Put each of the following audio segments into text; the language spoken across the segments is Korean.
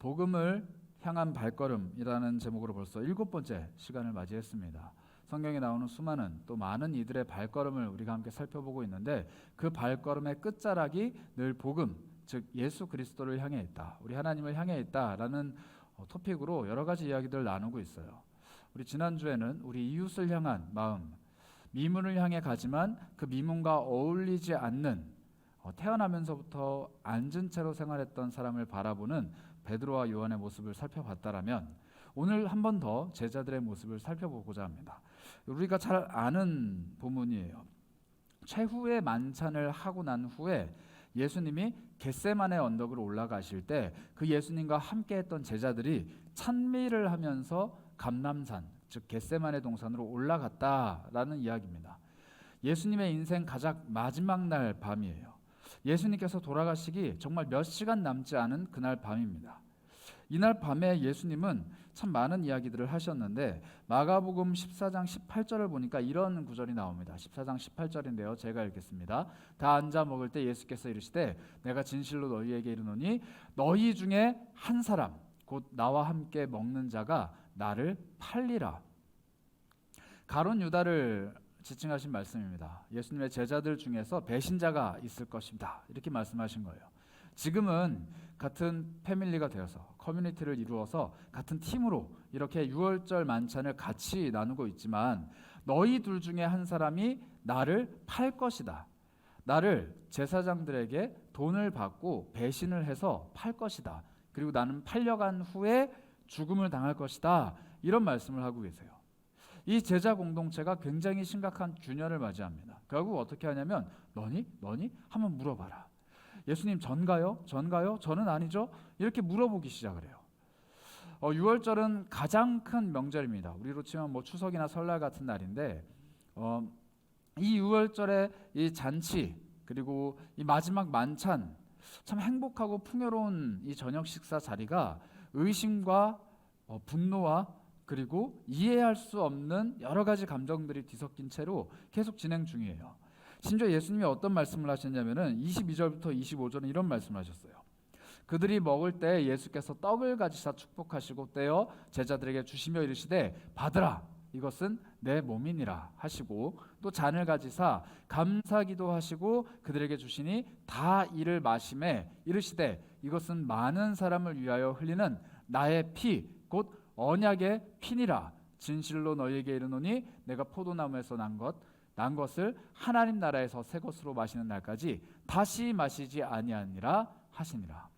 복음을 향한 발걸음이라는 제목으로 벌써 7번째 시간을 맞이했습니다. 성경에 나오는 수많은 또 많은 이들의 발걸음을 우리가 함께 살펴보고 있는데 그 발걸음의 끝자락이 늘 복음, 즉 예수 그리스도를 향해 있다. 우리 하나님을 향해 있다라는 토픽으로 여러 가지 이야기들을 나누고 있어요. 우리 지난주에는 우리 이웃을 향한 마음, 미문을 향해 가지만 그 미문과 어울리지 않는 태어나면서부터 앉은 채로 생활했던 사람을 바라보는 베드로와 요한의 모습을 살펴봤다라면 오늘 한 번 더 제자들의 모습을 살펴보고자 합니다. 우리가 잘 아는 본문이에요. 최후의 만찬을 하고 난 후에 예수님이 겟세마네 언덕으로 올라가실 때 그 예수님과 함께 했던 제자들이 찬미를 하면서 감람산, 즉 겟세마네 동산으로 올라갔다라는 이야기입니다. 예수님의 인생 가장 마지막 날 밤이에요. 예수님께서 돌아가시기 정말 몇 시간 남지 않은 그날 밤입니다. 이날 밤에 예수님은 참 많은 이야기들을 하셨는데 마가복음 14장 18절을 보니까 이런 구절이 나옵니다. 14장 18절인데요. 제가 읽겠습니다. 다 앉아 먹을 때 예수께서 이르시되 내가 진실로 너희에게 이르노니 너희 중에 한 사람 곧 나와 함께 먹는 자가 나를 팔리라. 가룟 유다를 지칭하신 말씀입니다. 예수님의 제자들 중에서 배신자가 있을 것입니다. 이렇게 말씀하신 거예요. 지금은 같은 패밀리가 되어서 커뮤니티를 이루어서 같은 팀으로 이렇게 유월절 만찬을 같이 나누고 있지만 너희 둘 중에 한 사람이 나를 팔 것이다. 나를 제사장들에게 돈을 받고 배신을 해서 팔 것이다. 그리고 나는 팔려간 후에 죽음을 당할 것이다. 이런 말씀을 하고 계세요. 이 제자 공동체가 굉장히 심각한 균열을 맞이합니다. 결국 어떻게 하냐면 너니? 한번 물어봐라. 예수님 전가요? 저는 아니죠? 이렇게 물어보기 시작을 해요. 6월절은 가장 큰 명절입니다. 우리로 치면 뭐 추석이나 설날 같은 날인데 이 6월절의 이 잔치 그리고 이 마지막 만찬 참 행복하고 풍요로운 이 저녁 식사 자리가 의심과 분노와 그리고 이해할 수 없는 여러 가지 감정들이 뒤섞인 채로 계속 진행 중이에요. 심지어 예수님이 어떤 말씀을 하셨냐면은 22절부터 25절은 이런 말씀을 하셨어요. 그들이 먹을 때 예수께서 떡을 가지사 축복하시고 떼어 제자들에게 주시며 이르시되 받으라 이것은 내 몸이니라 하시고 또 잔을 가지사 감사기도 하시고 그들에게 주시니 다 이를 마시매 이르시되 이것은 많은 사람을 위하여 흘리는 나의 피 곧 언약의 피니라. 진실로 너희에게 이르노니 내가 포도나무에서 난 것을 하나님 나라에서 새 것으로 마시는 날까지 다시 마시지 아니하니라 하시니라.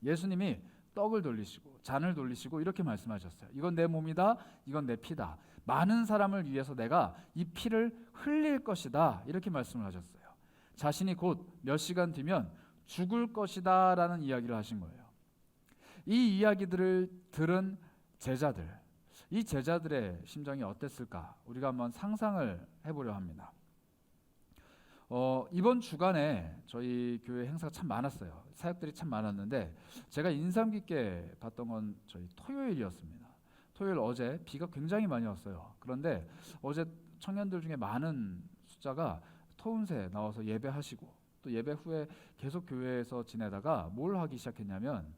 예수님이 떡을 돌리시고 잔을 돌리시고 이렇게 말씀하셨어요. 이건 내 몸이다. 이건 내 피다. 많은 사람을 위해서 내가 이 피를 흘릴 것이다. 이렇게 말씀을 하셨어요. 자신이 곧 몇 시간 뒤면 죽을 것이다 라는 이야기를 하신 거예요. 이 이야기들을 들은 제자들, 이 제자들의 심정이 어땠을까? 우리가 한번 상상을 해보려 합니다. 이번 주간에 저희 교회 행사가 참 많았어요. 사역들이 참 많았는데 제가 인상 깊게 봤던 건 저희 토요일이었습니다. 토요일 어제 비가 굉장히 많이 왔어요. 그런데 어제 청년들 중에 많은 숫자가 토운새 나와서 예배하시고 또 예배 후에 계속 교회에서 지내다가 뭘 하기 시작했냐면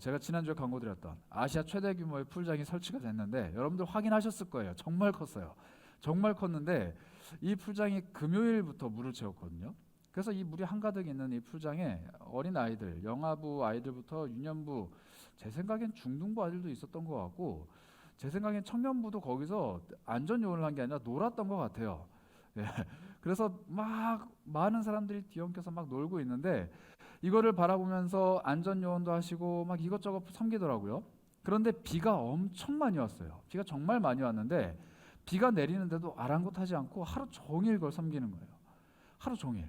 제가 지난주에 광고 드렸던 아시아 최대 규모의 풀장이 설치가 됐는데 여러분들 확인하셨을 거예요. 정말 컸어요. 정말 컸는데 이 풀장이 금요일부터 물을 채웠거든요. 그래서 이 물이 한가득 있는 이 풀장에 어린 아이들, 영아부 아이들부터 유년부, 제 생각엔 중등부 아이들도 있었던 것 같고 제 생각엔 청년부도 거기서 안전요원을 한 게 아니라 놀았던 것 같아요. 예. 그래서 막 많은 사람들이 뒤엉켜서 막 놀고 있는데 이거를 바라보면서 안전요원도 하시고 막 이것저것 섬기더라고요. 그런데 비가 엄청 많이 왔어요. 비가 정말 많이 왔는데 비가 내리는데도 아랑곳하지 않고 하루 종일 그걸 섬기는 거예요. 하루 종일.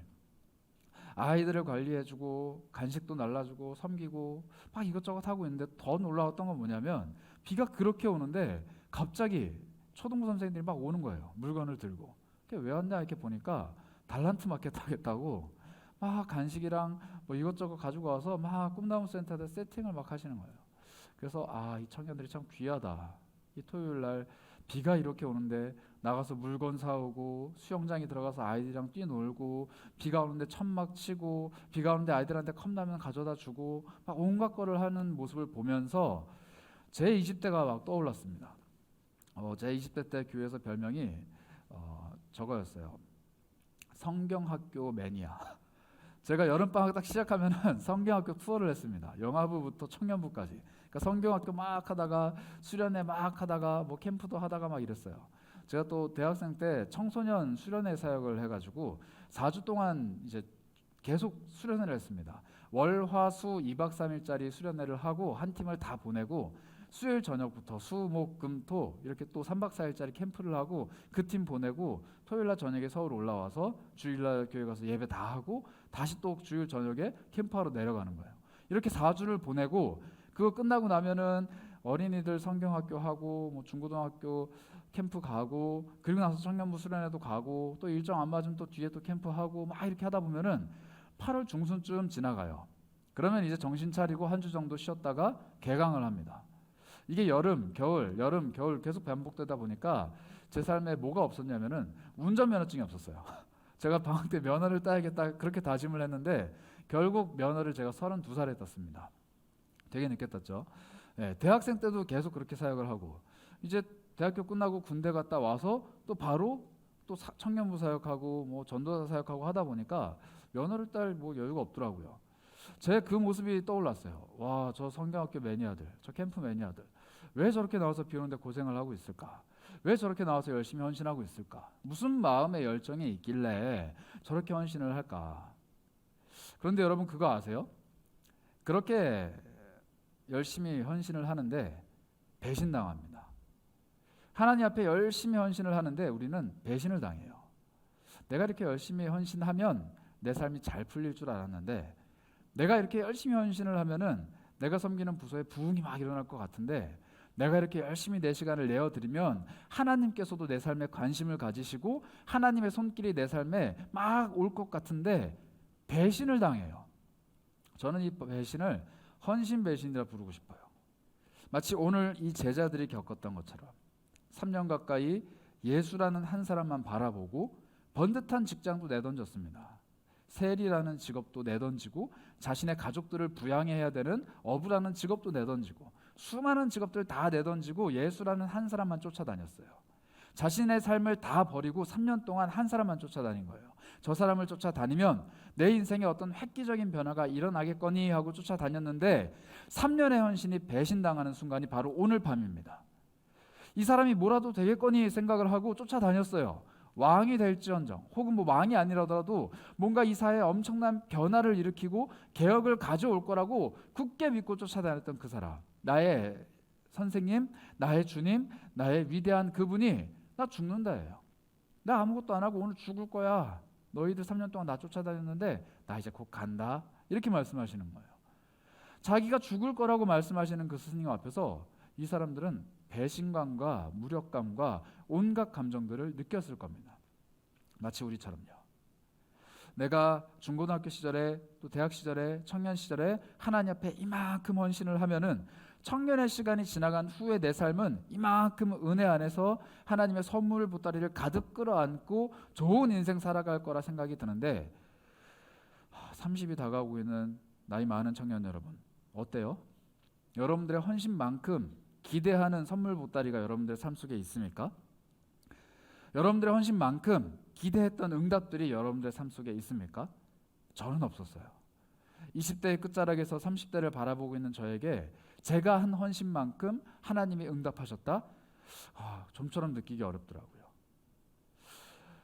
아이들을 관리해주고 간식도 날라주고 섬기고 막 이것저것 하고 있는데 더 놀라웠던 건 뭐냐면 비가 그렇게 오는데 갑자기 초등부 선생님들이 막 오는 거예요. 물건을 들고. 왜 왔냐 이렇게 보니까 달란트 마켓 하겠다고 막 간식이랑 뭐 이것저것 가지고 와서 막 꿈나무 센터에 세팅을 막 하시는 거예요. 그래서 이 청년들이 참 귀하다. 이 토요일 날 비가 이렇게 오는데 나가서 물건 사오고 수영장에 들어가서 아이들이랑 뛰놀고 비가 오는데 천막 치고 비가 오는데 아이들한테 컵라면 가져다 주고 막 온갖 거를 하는 모습을 보면서 제 20대가 막 떠올랐습니다. 제 20대 때 교회에서 별명이 저거였어요. 성경학교 매니아. 제가 여름방학 딱 시작하면은 성경학교 투어를 했습니다. 영아부부터 청년부까지. 그러니까 성경학교 막 하다가 수련회 막 하다가 뭐 캠프도 하다가 막 이랬어요. 제가 또 대학생 때 청소년 수련회 사역을 해가지고 4주 동안 이제 계속 수련회를 했습니다. 월, 화, 수 2박 3일짜리 수련회를 하고 한 팀을 다 보내고 수요일 저녁부터 수, 목, 금, 토 이렇게 또 3박 4일짜리 캠프를 하고 그 팀 보내고 토요일날 저녁에 서울 올라와서 주일날 교회 가서 예배 다 하고 다시 또 주일 저녁에 캠프하러 내려가는 거예요. 이렇게 4주를 보내고 그거 끝나고 나면은 어린이들 성경학교 하고 뭐 중고등학교 캠프 가고 그리고 나서 청년부 수련회도 가고 또 일정 안 맞으면 또 뒤에 또 캠프 하고 막 이렇게 하다 보면은 8월 중순쯤 지나가요. 그러면 이제 정신 차리고 한 주 정도 쉬었다가 개강을 합니다. 이게 여름, 겨울 계속 반복되다 보니까 제 삶에 뭐가 없었냐면은 운전면허증이 없었어요. 제가 방학 때 면허를 따야겠다 그렇게 다짐을 했는데 결국 면허를 제가 32살에 땄습니다. 되게 늦게 땄죠. 네, 대학생 때도 계속 그렇게 사역을 하고 이제 대학교 끝나고 군대 갔다 와서 또 바로 또 청년부 사역하고 뭐 전도사 사역하고 하다 보니까 면허를 딸 뭐 여유가 없더라고요. 제 그 모습이 떠올랐어요. 와, 저 성경학교 매니아들, 저 캠프 매니아들 왜 저렇게 나와서 비 오는데 고생을 하고 있을까? 왜 저렇게 나와서 열심히 헌신하고 있을까? 무슨 마음의 열정이 있길래 저렇게 헌신을 할까? 그런데 여러분 그거 아세요? 그렇게 열심히 헌신을 하는데 배신당합니다. 하나님 앞에 열심히 헌신을 하는데 우리는 배신을 당해요. 내가 이렇게 열심히 헌신하면 내 삶이 잘 풀릴 줄 알았는데 내가 이렇게 열심히 헌신을 하면은 내가 섬기는 부서에 부흥이 막 일어날 것 같은데 내가 이렇게 열심히 내 시간을 내어드리면 하나님께서도 내 삶에 관심을 가지시고 하나님의 손길이 내 삶에 막 올 것 같은데 배신을 당해요. 저는 이 배신을 헌신 배신이라 부르고 싶어요. 마치 오늘 이 제자들이 겪었던 것처럼 3년 가까이 예수라는 한 사람만 바라보고 번듯한 직장도 내던졌습니다. 세리라는 직업도 내던지고 자신의 가족들을 부양해야 되는 어부라는 직업도 내던지고 수많은 직업들 다 내던지고 예수라는 한 사람만 쫓아다녔어요. 자신의 삶을 다 버리고 3년 동안 한 사람만 쫓아다닌 거예요. 저 사람을 쫓아다니면 내 인생에 어떤 획기적인 변화가 일어나겠거니 하고 쫓아다녔는데 3년의 헌신이 배신당하는 순간이 바로 오늘 밤입니다. 이 사람이 뭐라도 되겠거니 생각을 하고 쫓아다녔어요. 왕이 될지언정 혹은 뭐 왕이 아니라도 뭔가 이 사회에 엄청난 변화를 일으키고 개혁을 가져올 거라고 굳게 믿고 쫓아다녔던 그 사람, 나의 선생님, 나의 주님, 나의 위대한 그분이 나 죽는다예요. 나 아무것도 안 하고 오늘 죽을 거야. 너희들 3년 동안 나 쫓아다녔는데 나 이제 곧 간다. 이렇게 말씀하시는 거예요. 자기가 죽을 거라고 말씀하시는 그 스승님 앞에서 이 사람들은 배신감과 무력감과 온갖 감정들을 느꼈을 겁니다. 마치 우리처럼요. 내가 중고등학교 시절에 또 대학 시절에 청년 시절에 하나님 앞에 이만큼 헌신을 하면은 청년의 시간이 지나간 후에 내 삶은 이만큼 은혜 안에서 하나님의 선물 보따리를 가득 끌어안고 좋은 인생 살아갈 거라 생각이 드는데 30이 다가오고 있는 나이 많은 청년 여러분 어때요? 여러분들의 헌신만큼 기대하는 선물 보따리가 여러분들의 삶 속에 있습니까? 여러분들의 헌신만큼 기대했던 응답들이 여러분들의 삶 속에 있습니까? 저는 없었어요. 20대의 끝자락에서 30대를 바라보고 있는 저에게 제가 한 헌신만큼 하나님이 응답하셨다? 좀처럼 느끼기 어렵더라고요.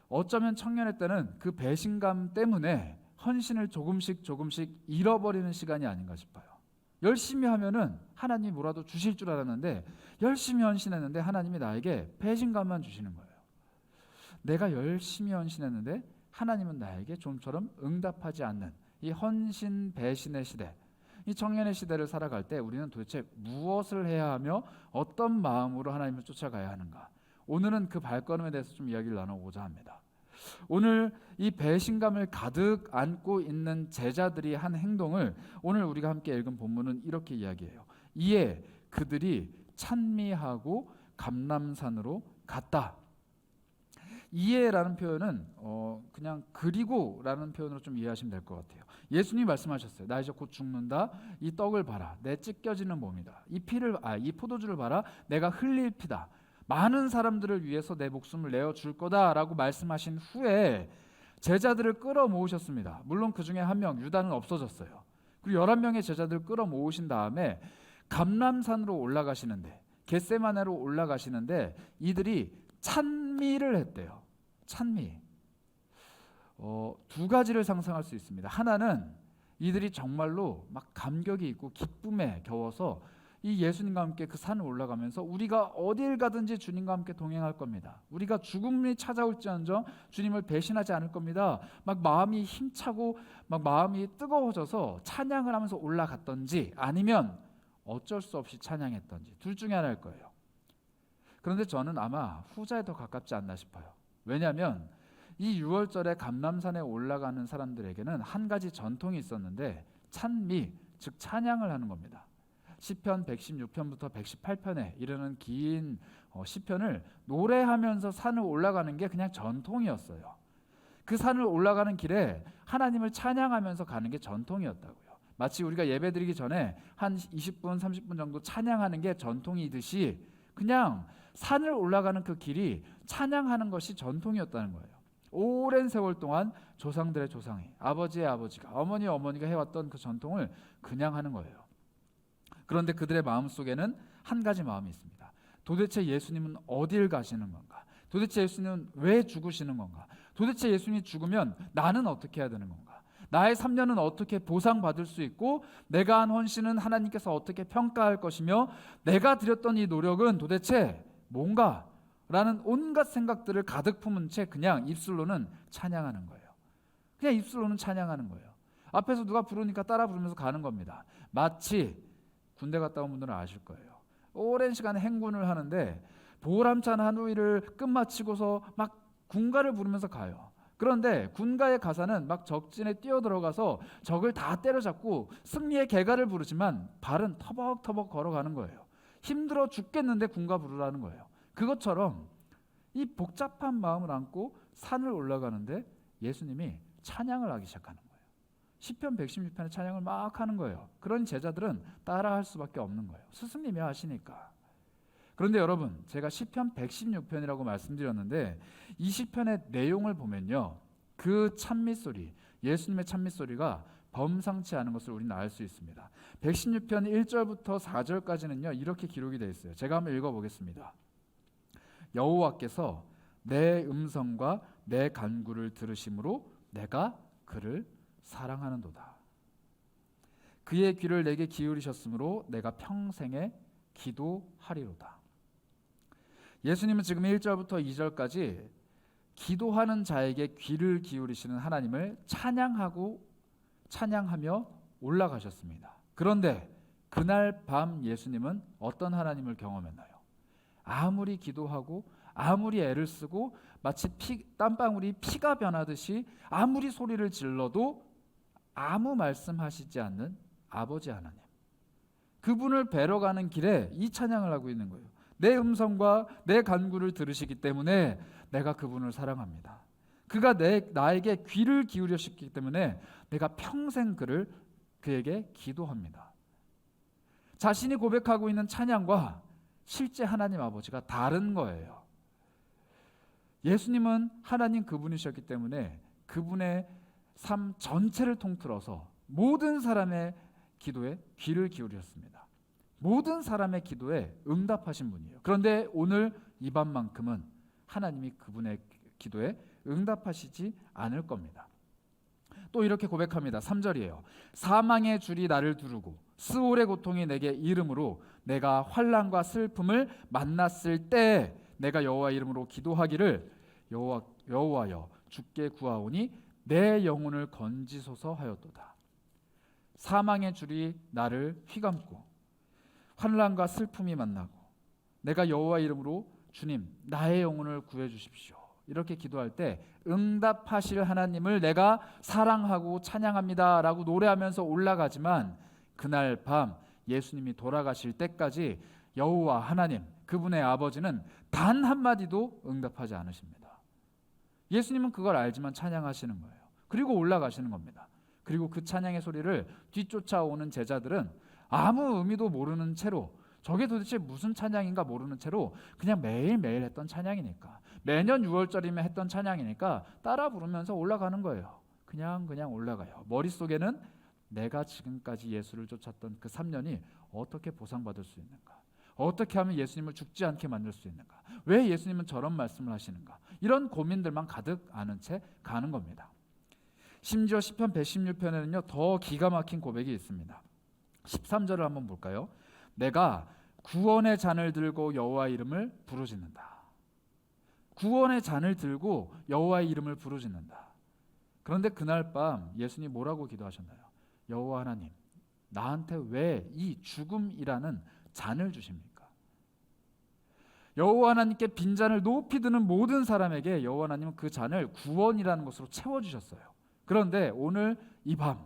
어쩌면 청년의 때는 그 배신감 때문에 헌신을 조금씩 잃어버리는 시간이 아닌가 싶어요. 열심히 하면은 하나님이 뭐라도 주실 줄 알았는데 열심히 헌신했는데 하나님이 나에게 배신감만 주시는 거예요. 내가 열심히 헌신했는데 하나님은 나에게 좀처럼 응답하지 않는 이 헌신 배신의 시대, 이 청년의 시대를 살아갈 때 우리는 도대체 무엇을 해야 하며 어떤 마음으로 하나님을 쫓아가야 하는가? 오늘은 그 발걸음에 대해서 좀 이야기를 나눠보고자 합니다. 오늘 이 배신감을 가득 안고 있는 제자들이 한 행동을 오늘 우리가 함께 읽은 본문은 이렇게 이야기해요. 이에 그들이 찬미하고 감람산으로 같다. 이해라는 표현은 그냥 그리고라는 표현으로 좀 이해하시면 될 것 같아요. 예수님이 말씀하셨어요. 나 이제 곧 죽는다. 이 떡을 봐라. 내 찢겨지는 몸이다. 이 포도주를 봐라. 내가 흘릴 피다. 많은 사람들을 위해서 내 목숨을 내어 줄 거다라고 말씀하신 후에 제자들을 끌어모으셨습니다. 물론 그 중에 한 명 유다는 없어졌어요. 그리고 11명의 제자들을 끌어모으신 다음에 감람산으로 올라가시는데, 겟세마네로 올라가시는데 이들이 찬미를 했대요. 찬미. 두 가지를 상상할 수 있습니다. 하나는 이들이 정말로 막 감격이 있고 기쁨에 겨워서 이 예수님과 함께 그 산을 올라가면서 우리가 어딜 가든지 주님과 함께 동행할 겁니다. 우리가 죽음이 찾아올지언정 주님을 배신하지 않을 겁니다. 막 마음이 힘차고 막 마음이 뜨거워져서 찬양을 하면서 올라갔던지, 아니면 어쩔 수 없이 찬양했던지, 둘 중에 하나일 거예요. 그런데 저는 아마 후자에 더 가깝지 않나 싶어요. 왜냐하면 이 6월절에 감람산에 올라가는 사람들에게는 한 가지 전통이 있었는데, 찬미, 즉 찬양을 하는 겁니다. 시편 116편부터 118편에 이르는 긴 시편을 노래하면서 산을 올라가는 게 그냥 전통이었어요. 그 산을 올라가는 길에 하나님을 찬양하면서 가는 게 전통이었다고요. 마치 우리가 예배드리기 전에 한 20분, 30분 정도 찬양하는 게 전통이듯이 그냥 산을 올라가는 그 길이 찬양하는 것이 전통이었다는 거예요. 오랜 세월 동안 조상들의 조상이, 아버지의 아버지가, 어머니의 어머니가 해왔던 그 전통을 그냥 하는 거예요. 그런데 그들의 마음속에는 한 가지 마음이 있습니다. 도대체 예수님은 어딜 가시는 건가? 도대체 예수님은 왜 죽으시는 건가? 도대체 예수님이 죽으면 나는 어떻게 해야 되는 건가? 나의 3년은 어떻게 보상받을 수 있고, 내가 한 헌신은 하나님께서 어떻게 평가할 것이며, 내가 드렸던 이 노력은 도대체 뭔가? 라는 온갖 생각들을 가득 품은 채 그냥 입술로는 찬양하는 거예요. 그냥 입술로는 찬양하는 거예요. 앞에서 누가 부르니까 따라 부르면서 가는 겁니다. 마치 군대 갔다 온 분들은 아실 거예요. 오랜 시간 행군을 하는데 보람찬 한 후일을 끝마치고서 막 군가를 부르면서 가요. 그런데 군가의 가사는 막 적진에 뛰어들어가서 적을 다 때려잡고 승리의 개가를 부르지만 발은 터벅터벅 걸어가는 거예요. 힘들어 죽겠는데 군가 부르라는 거예요. 그것처럼 이 복잡한 마음을 안고 산을 올라가는데 예수님이 찬양을 하기 시작하는 거예요. 시편 116편의 찬양을 막 하는 거예요. 그런 제자들은 따라할 수밖에 없는 거예요. 스승님이 하시니까. 그런데 여러분, 제가 시편 116편이라고 말씀드렸는데 이 시편의 내용을 보면요, 그 찬미소리, 예수님의 찬미소리가 범상치 않은 것을 우리는 알 수 있습니다. 116편 1절부터 4절까지는요 이렇게 기록이 되어 있어요. 제가 한번 읽어보겠습니다. 여호와께서 내 음성과 내 간구를 들으심으로 내가 그를 사랑하는도다. 그의 귀를 내게 기울이셨으므로 내가 평생에 기도하리로다. 예수님은 지금 1절부터 2절까지 기도하는 자에게 귀를 기울이시는 하나님을 찬양하며 올라가셨습니다. 그런데 그날 밤 예수님은 어떤 하나님을 경험했나요? 아무리 기도하고 아무리 애를 쓰고 마치 땀방울이 피가 변하듯이 아무리 소리를 질러도 아무 말씀하시지 않는 아버지 하나님, 그분을 뵈러 가는 길에 이 찬양을 하고 있는 거예요. 내 음성과 내 간구를 들으시기 때문에 내가 그분을 사랑합니다. 그가 나에게 귀를 기울여주셨기 때문에 내가 평생 그에게 기도합니다. 자신이 고백하고 있는 찬양과 실제 하나님 아버지가 다른 거예요. 예수님은 하나님 그분이셨기 때문에 그분의 삶 전체를 통틀어서 모든 사람의 기도에 귀를 기울였습니다. 모든 사람의 기도에 응답하신 분이에요. 그런데 오늘 이 밤만큼은 하나님이 그분의 기도에 응답하시지 않을 겁니다. 또 이렇게 고백합니다. 3절이에요. 사망의 줄이 나를 두르고 스올의 고통이 내게 이름으로 내가 환난과 슬픔을 만났을 때 내가 여호와 이름으로 기도하기를 여호와여 주께 구하오니 내 영혼을 건지소서 하였도다. 사망의 줄이 나를 휘감고 환난과 슬픔이 만나고 내가 여호와 이름으로 주님 나의 영혼을 구해 주십시오. 이렇게 기도할 때 응답하실 하나님을 내가 사랑하고 찬양합니다 라고 노래하면서 올라가지만 그날 밤 예수님이 돌아가실 때까지 여호와 하나님, 그분의 아버지는 단 한마디도 응답하지 않으십니다. 예수님은 그걸 알지만 찬양하시는 거예요. 그리고 올라가시는 겁니다. 그리고 그 찬양의 소리를 뒤쫓아오는 제자들은 아무 의미도 모르는 채로, 저게 도대체 무슨 찬양인가 모르는 채로 그냥 매일매일 했던 찬양이니까, 매년 6월절이면 했던 찬양이니까 따라 부르면서 올라가는 거예요. 그냥 올라가요. 머릿속에는 내가 지금까지 예수를 쫓았던 그 3년이 어떻게 보상받을 수 있는가, 어떻게 하면 예수님을 죽지 않게 만들 수 있는가, 왜 예수님은 저런 말씀을 하시는가, 이런 고민들만 가득 아는 채 가는 겁니다. 심지어 시편 116편에는요 더 기가 막힌 고백이 있습니다. 13절을 한번 볼까요? 내가 구원의 잔을 들고 여호와의 이름을 부르짖는다. 구원의 잔을 들고 여호와의 이름을 부르짖는다. 그런데 그날 밤 예수님 뭐라고 기도하셨나요? 여호와 하나님, 나한테 왜 이 죽음이라는 잔을 주십니까? 여호와 하나님께 빈잔을 높이 드는 모든 사람에게 여호와 하나님은 그 잔을 구원이라는 것으로 채워주셨어요. 그런데 오늘 이 밤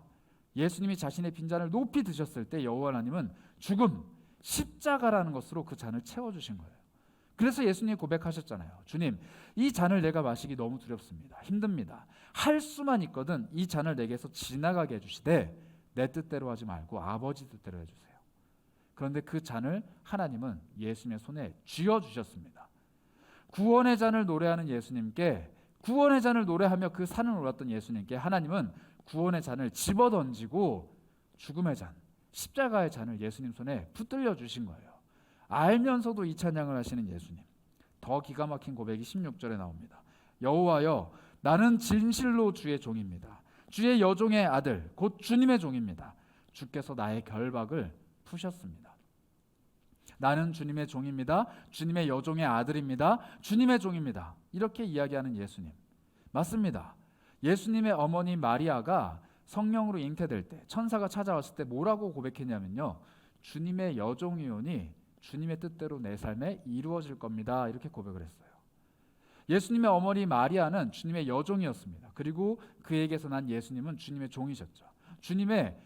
예수님이 자신의 빈잔을 높이 드셨을 때 여호와 하나님은 죽음, 십자가라는 것으로 그 잔을 채워주신 거예요. 그래서 예수님이 고백하셨잖아요. 주님, 이 잔을 내가 마시기 너무 두렵습니다. 힘듭니다. 할 수만 있거든 이 잔을 내게서 지나가게 해주시되 내 뜻대로 하지 말고 아버지 뜻대로 해주세요. 그런데 그 잔을 하나님은 예수님의 손에 쥐어주셨습니다. 구원의 잔을 노래하는 예수님께, 구원의 잔을 노래하며 그 산을 올랐던 예수님께 하나님은 구원의 잔을 집어던지고 죽음의 잔, 십자가의 잔을 예수님 손에 붙들려 주신 거예요. 알면서도 이 찬양을 하시는 예수님. 더 기가 막힌 고백이 16절에 나옵니다. 여호와여, 나는 진실로 주의 종입니다. 주의 여종의 아들 곧 주님의 종입니다. 주께서 나의 결박을 푸셨습니다. 나는 주님의 종입니다. 주님의 여종의 아들입니다. 주님의 종입니다. 이렇게 이야기하는 예수님. 맞습니다. 예수님의 어머니 마리아가 성령으로 잉태될 때, 천사가 찾아왔을 때 뭐라고 고백했냐면요, 주님의 여종이오니 주님의 뜻대로 내 삶에 이루어질 겁니다. 이렇게 고백을 했어요. 예수님의 어머니 마리아는 주님의 여종이었습니다. 그리고 그에게서 난 예수님은 주님의 종이셨죠. 주님의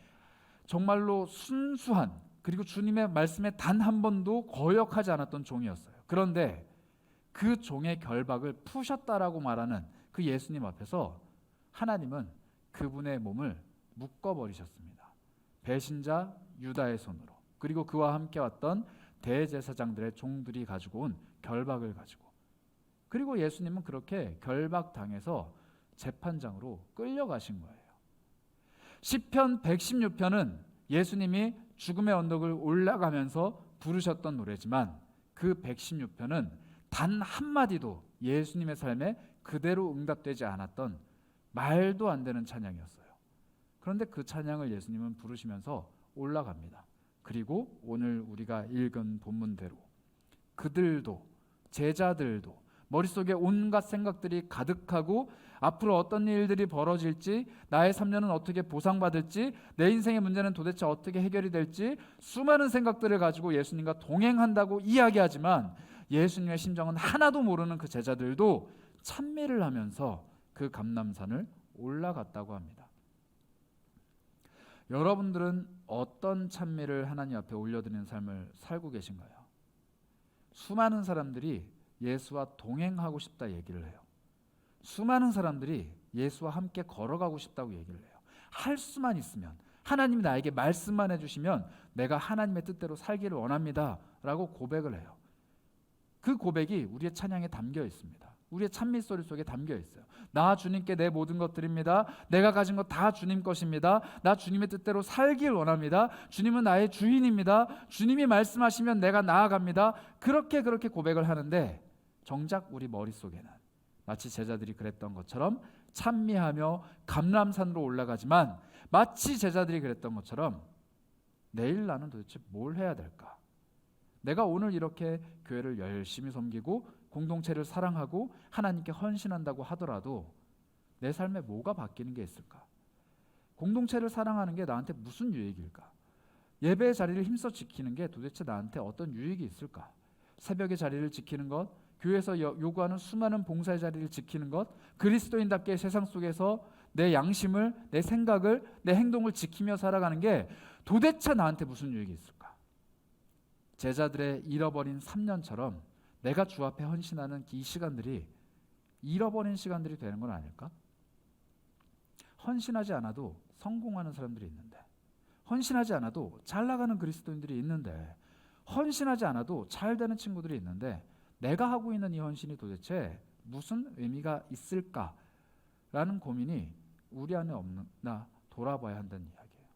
정말로 순수한, 그리고 주님의 말씀에 단 한 번도 거역하지 않았던 종이었어요. 그런데 그 종의 결박을 푸셨다라고 말하는 그 예수님 앞에서 하나님은 그분의 몸을 묶어버리셨습니다. 배신자 유다의 손으로, 그리고 그와 함께 왔던 대제사장들의 종들이 가지고 온 결박을 가지고, 그리고 예수님은 그렇게 결박당해서 재판장으로 끌려가신 거예요. 시편 116편은 예수님이 죽음의 언덕을 올라가면서 부르셨던 노래지만 그 116편은 단 한마디도 예수님의 삶에 그대로 응답되지 않았던 말도 안 되는 찬양이었어요. 그런데 그 찬양을 예수님은 부르시면서 올라갑니다. 그리고 오늘 우리가 읽은 본문대로 그들도, 제자들도 머릿속에 온갖 생각들이 가득하고 앞으로 어떤 일들이 벌어질지, 나의 3년은 어떻게 보상받을지, 내 인생의 문제는 도대체 어떻게 해결이 될지 수많은 생각들을 가지고 예수님과 동행한다고 이야기하지만 예수님의 심정은 하나도 모르는 그 제자들도 찬미를 하면서 그 감람산을 올라갔다고 합니다. 여러분들은 어떤 찬미를 하나님 앞에 올려드리는 삶을 살고 계신가요? 수많은 사람들이 예수와 동행하고 싶다 얘기를 해요. 수많은 사람들이 예수와 함께 걸어가고 싶다고 얘기를 해요. 할 수만 있으면, 하나님이 나에게 말씀만 해주시면 내가 하나님의 뜻대로 살기를 원합니다 라고 고백을 해요. 그 고백이 우리의 찬양에 담겨 있습니다. 우리의 찬미 소리 속에 담겨 있어요. 나 주님께 내 모든 것 드립니다. 내가 가진 것 다 주님 것입니다. 나 주님의 뜻대로 살길 원합니다. 주님은 나의 주인입니다. 주님이 말씀하시면 내가 나아갑니다. 그렇게 고백을 하는데 정작 우리 머릿속에는 마치 제자들이 그랬던 것처럼 찬미하며 감람산으로 올라가지만, 마치 제자들이 그랬던 것처럼 내일 나는 도대체 뭘 해야 될까? 내가 오늘 이렇게 교회를 열심히 섬기고 공동체를 사랑하고 하나님께 헌신한다고 하더라도 내 삶에 뭐가 바뀌는 게 있을까? 공동체를 사랑하는 게 나한테 무슨 유익일까? 예배의 자리를 힘써 지키는 게 도대체 나한테 어떤 유익이 있을까? 새벽의 자리를 지키는 것, 교회에서 요구하는 수많은 봉사의 자리를 지키는 것, 그리스도인답게 세상 속에서 내 양심을, 내 생각을, 내 행동을 지키며 살아가는 게 도대체 나한테 무슨 유익이 있을까? 제자들의 잃어버린 3년처럼 내가 주 앞에 헌신하는 이 시간들이 잃어버린 시간들이 되는 건 아닐까? 헌신하지 않아도 성공하는 사람들이 있는데, 헌신하지 않아도 잘 나가는 그리스도인들이 있는데, 헌신하지 않아도 잘 되는 친구들이 있는데, 내가 하고 있는 이 헌신이 도대체 무슨 의미가 있을까라는 고민이 우리 안에 없나 돌아봐야 한다는 이야기예요.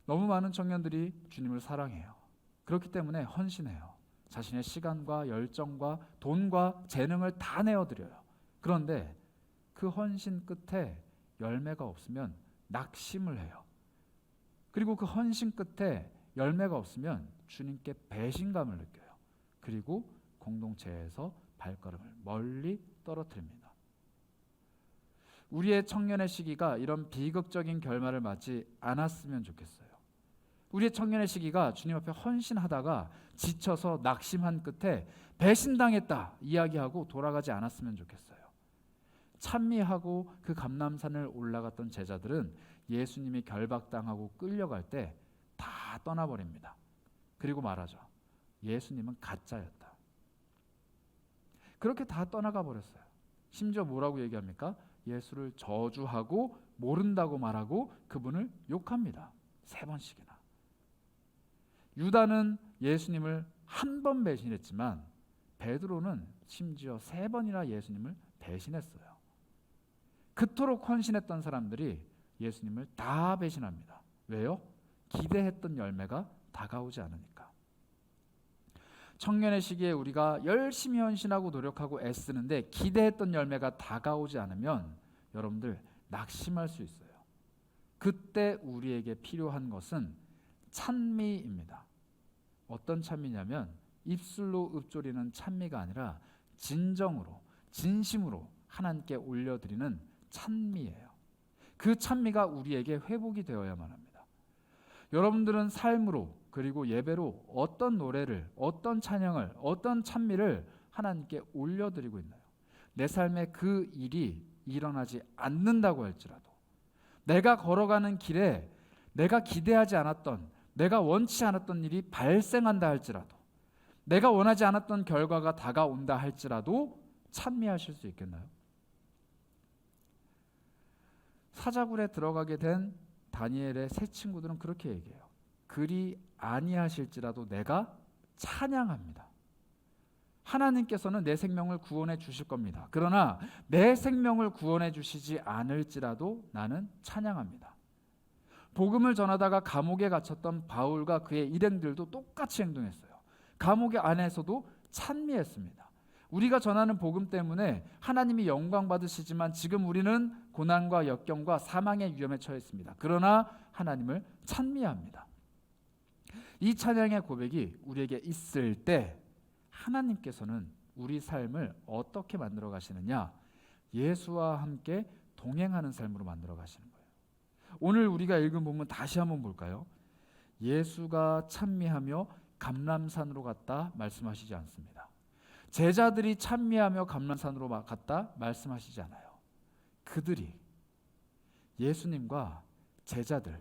너무 많은 청년들이 주님을 사랑해요. 그렇기 때문에 헌신해요. 자신의 시간과 열정과 돈과 재능을 다 내어드려요. 그런데 그 헌신 끝에 열매가 없으면 낙심을 해요. 그리고 그 헌신 끝에 열매가 없으면 주님께 배신감을 느껴요. 그리고 공동체에서 발걸음을 멀리 떨어뜨립니다. 우리의 청년의 시기가 이런 비극적인 결말을 맞지 않았으면 좋겠어요. 우리의 청년의 시기가 주님 앞에 헌신하다가 지쳐서 낙심한 끝에 배신당했다 이야기하고 돌아가지 않았으면 좋겠어요. 찬미하고 그 감람산을 올라갔던 제자들은 예수님이 결박당하고 끌려갈 때 다 떠나버립니다. 그리고 말하죠. 예수님은 가짜였다. 그렇게 다 떠나가 버렸어요. 심지어 뭐라고 얘기합니까? 예수를 저주하고 모른다고 말하고 그분을 욕합니다. 3번씩이나. 유다는 예수님을 한 번 배신했지만 베드로는 심지어 3번이나 예수님을 배신했어요. 그토록 헌신했던 사람들이 예수님을 다 배신합니다. 왜요? 기대했던 열매가 다가오지 않으니까. 청년의 시기에 우리가 열심히 헌신하고 노력하고 애쓰는데 기대했던 열매가 다가오지 않으면 여러분들 낙심할 수 있어요. 그때 우리에게 필요한 것은 찬미입니다. 어떤 찬미냐면 입술로 읊조리는 찬미가 아니라 진정으로 진심으로 하나님께 올려드리는 찬미예요. 그 찬미가 우리에게 회복이 되어야만 합니다. 여러분들은 삶으로 그리고 예배로 어떤 노래를, 어떤 찬양을, 어떤 찬미를 하나님께 올려드리고 있나요? 내 삶에 그 일이 일어나지 않는다고 할지라도, 내가 걸어가는 길에 내가 기대하지 않았던, 내가 원치 않았던 일이 발생한다 할지라도, 내가 원하지 않았던 결과가 다가온다 할지라도 찬미하실 수 있겠나요? 사자굴에 들어가게 된 다니엘의 세 친구들은 그렇게 얘기해요. 그리 아니하실지라도 내가 찬양합니다. 하나님께서는 내 생명을 구원해 주실 겁니다. 그러나 내 생명을 구원해 주시지 않을지라도 나는 찬양합니다. 복음을 전하다가 감옥에 갇혔던 바울과 그의 일행들도 똑같이 행동했어요. 감옥의 안에서도 찬미했습니다. 우리가 전하는 복음 때문에 하나님이 영광 받으시지만 지금 우리는 고난과 역경과 사망의 위험에 처해 있습니다. 그러나 하나님을 찬미합니다. 이 찬양의 고백이 우리에게 있을 때 하나님께서는 우리 삶을 어떻게 만들어 가시느냐? 예수와 함께 동행하는 삶으로 만들어 가시는 거예요. 오늘 우리가 읽은 본문 다시 한번 볼까요? 예수가 찬미하며 감람산으로 갔다 말씀하시지 않습니다. 제자들이 찬미하며 감람산으로 갔다 말씀하시지 않아요. 그들이 예수님과 제자들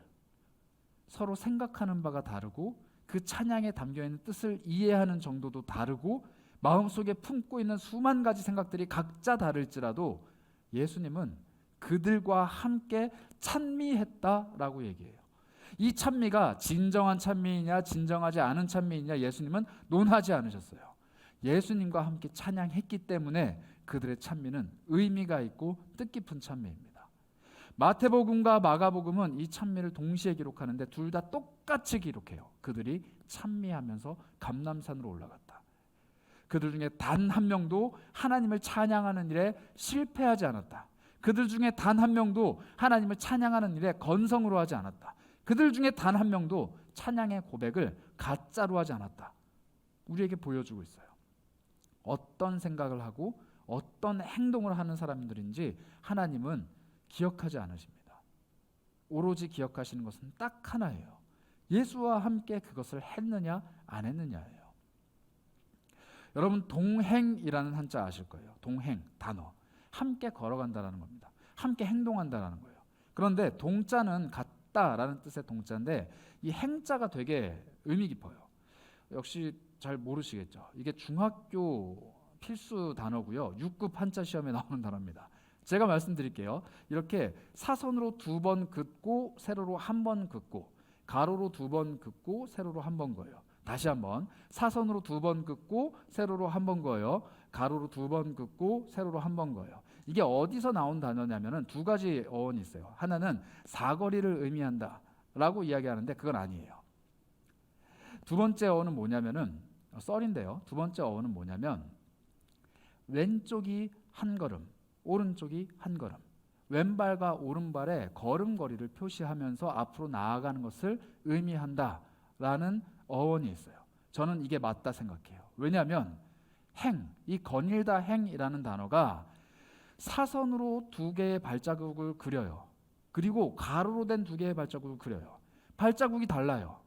서로 생각하는 바가 다르고 그 찬양에 담겨있는 뜻을 이해하는 정도도 다르고 마음속에 품고 있는 수만 가지 생각들이 각자 다를지라도 예수님은 그들과 함께 찬미했다라고 얘기해요. 이 찬미가 진정한 찬미이냐 진정하지 않은 찬미이냐 예수님은 논하지 않으셨어요. 예수님과 함께 찬양했기 때문에 그들의 찬미는 의미가 있고 뜻깊은 찬미입니다. 마태복음과 마가복음은 이 찬미를 동시에 기록하는데 둘 다 똑같이 기록해요. 그들이 찬미하면서 감람산으로 올라갔다. 그들 중에 단 한 명도 하나님을 찬양하는 일에 실패하지 않았다. 그들 중에 단 한 명도 하나님을 찬양하는 일에 건성으로 하지 않았다. 그들 중에 단 한 명도 찬양의 고백을 가짜로 하지 않았다. 우리에게 보여주고 있어요. 어떤 생각을 하고 어떤 행동을 하는 사람들인지 하나님은 기억하지 않으십니다. 오로지 기억하시는 것은 딱 하나예요. 예수와 함께 그것을 했느냐 안 했느냐예요. 여러분 동행이라는 한자 아실 거예요. 동행 단어. 함께 걸어간다라는 겁니다. 함께 행동한다라는 거예요. 그런데 동자는 같다라는 뜻의 동자인데 이 행자가 되게 의미 깊어요. 역시 잘 모르시겠죠. 이게 중학교 필수 단어고요. 6급 한자 시험에 나오는 단어입니다. 제가 말씀드릴게요. 이렇게 사선으로 2번 긋고 세로로 1번 긋고 가로로 2번 긋고 세로로 1번 그어요. 다시 한번 사선으로 2번 긋고 세로로 1번 그어요. 가로로 2번 긋고 세로로 1번 그어요. 이게 어디서 나온 단어냐면은 2가지 어원이 있어요. 하나는 사거리를 의미한다 라고 이야기하는데 그건 아니에요. 두 번째 어원은 뭐냐면은 썰인데요. 두 번째 어원은 뭐냐면 왼쪽이 한 걸음, 오른쪽이 한 걸음. 왼발과 오른발의 걸음걸이를 표시하면서 앞으로 나아가는 것을 의미한다라는 어원이 있어요. 저는 이게 맞다 생각해요. 왜냐하면 행, 이 거닐다 행이라는 단어가 사선으로 2개의 발자국을 그려요. 그리고 가로로 된 2개의 발자국을 그려요. 발자국이 달라요.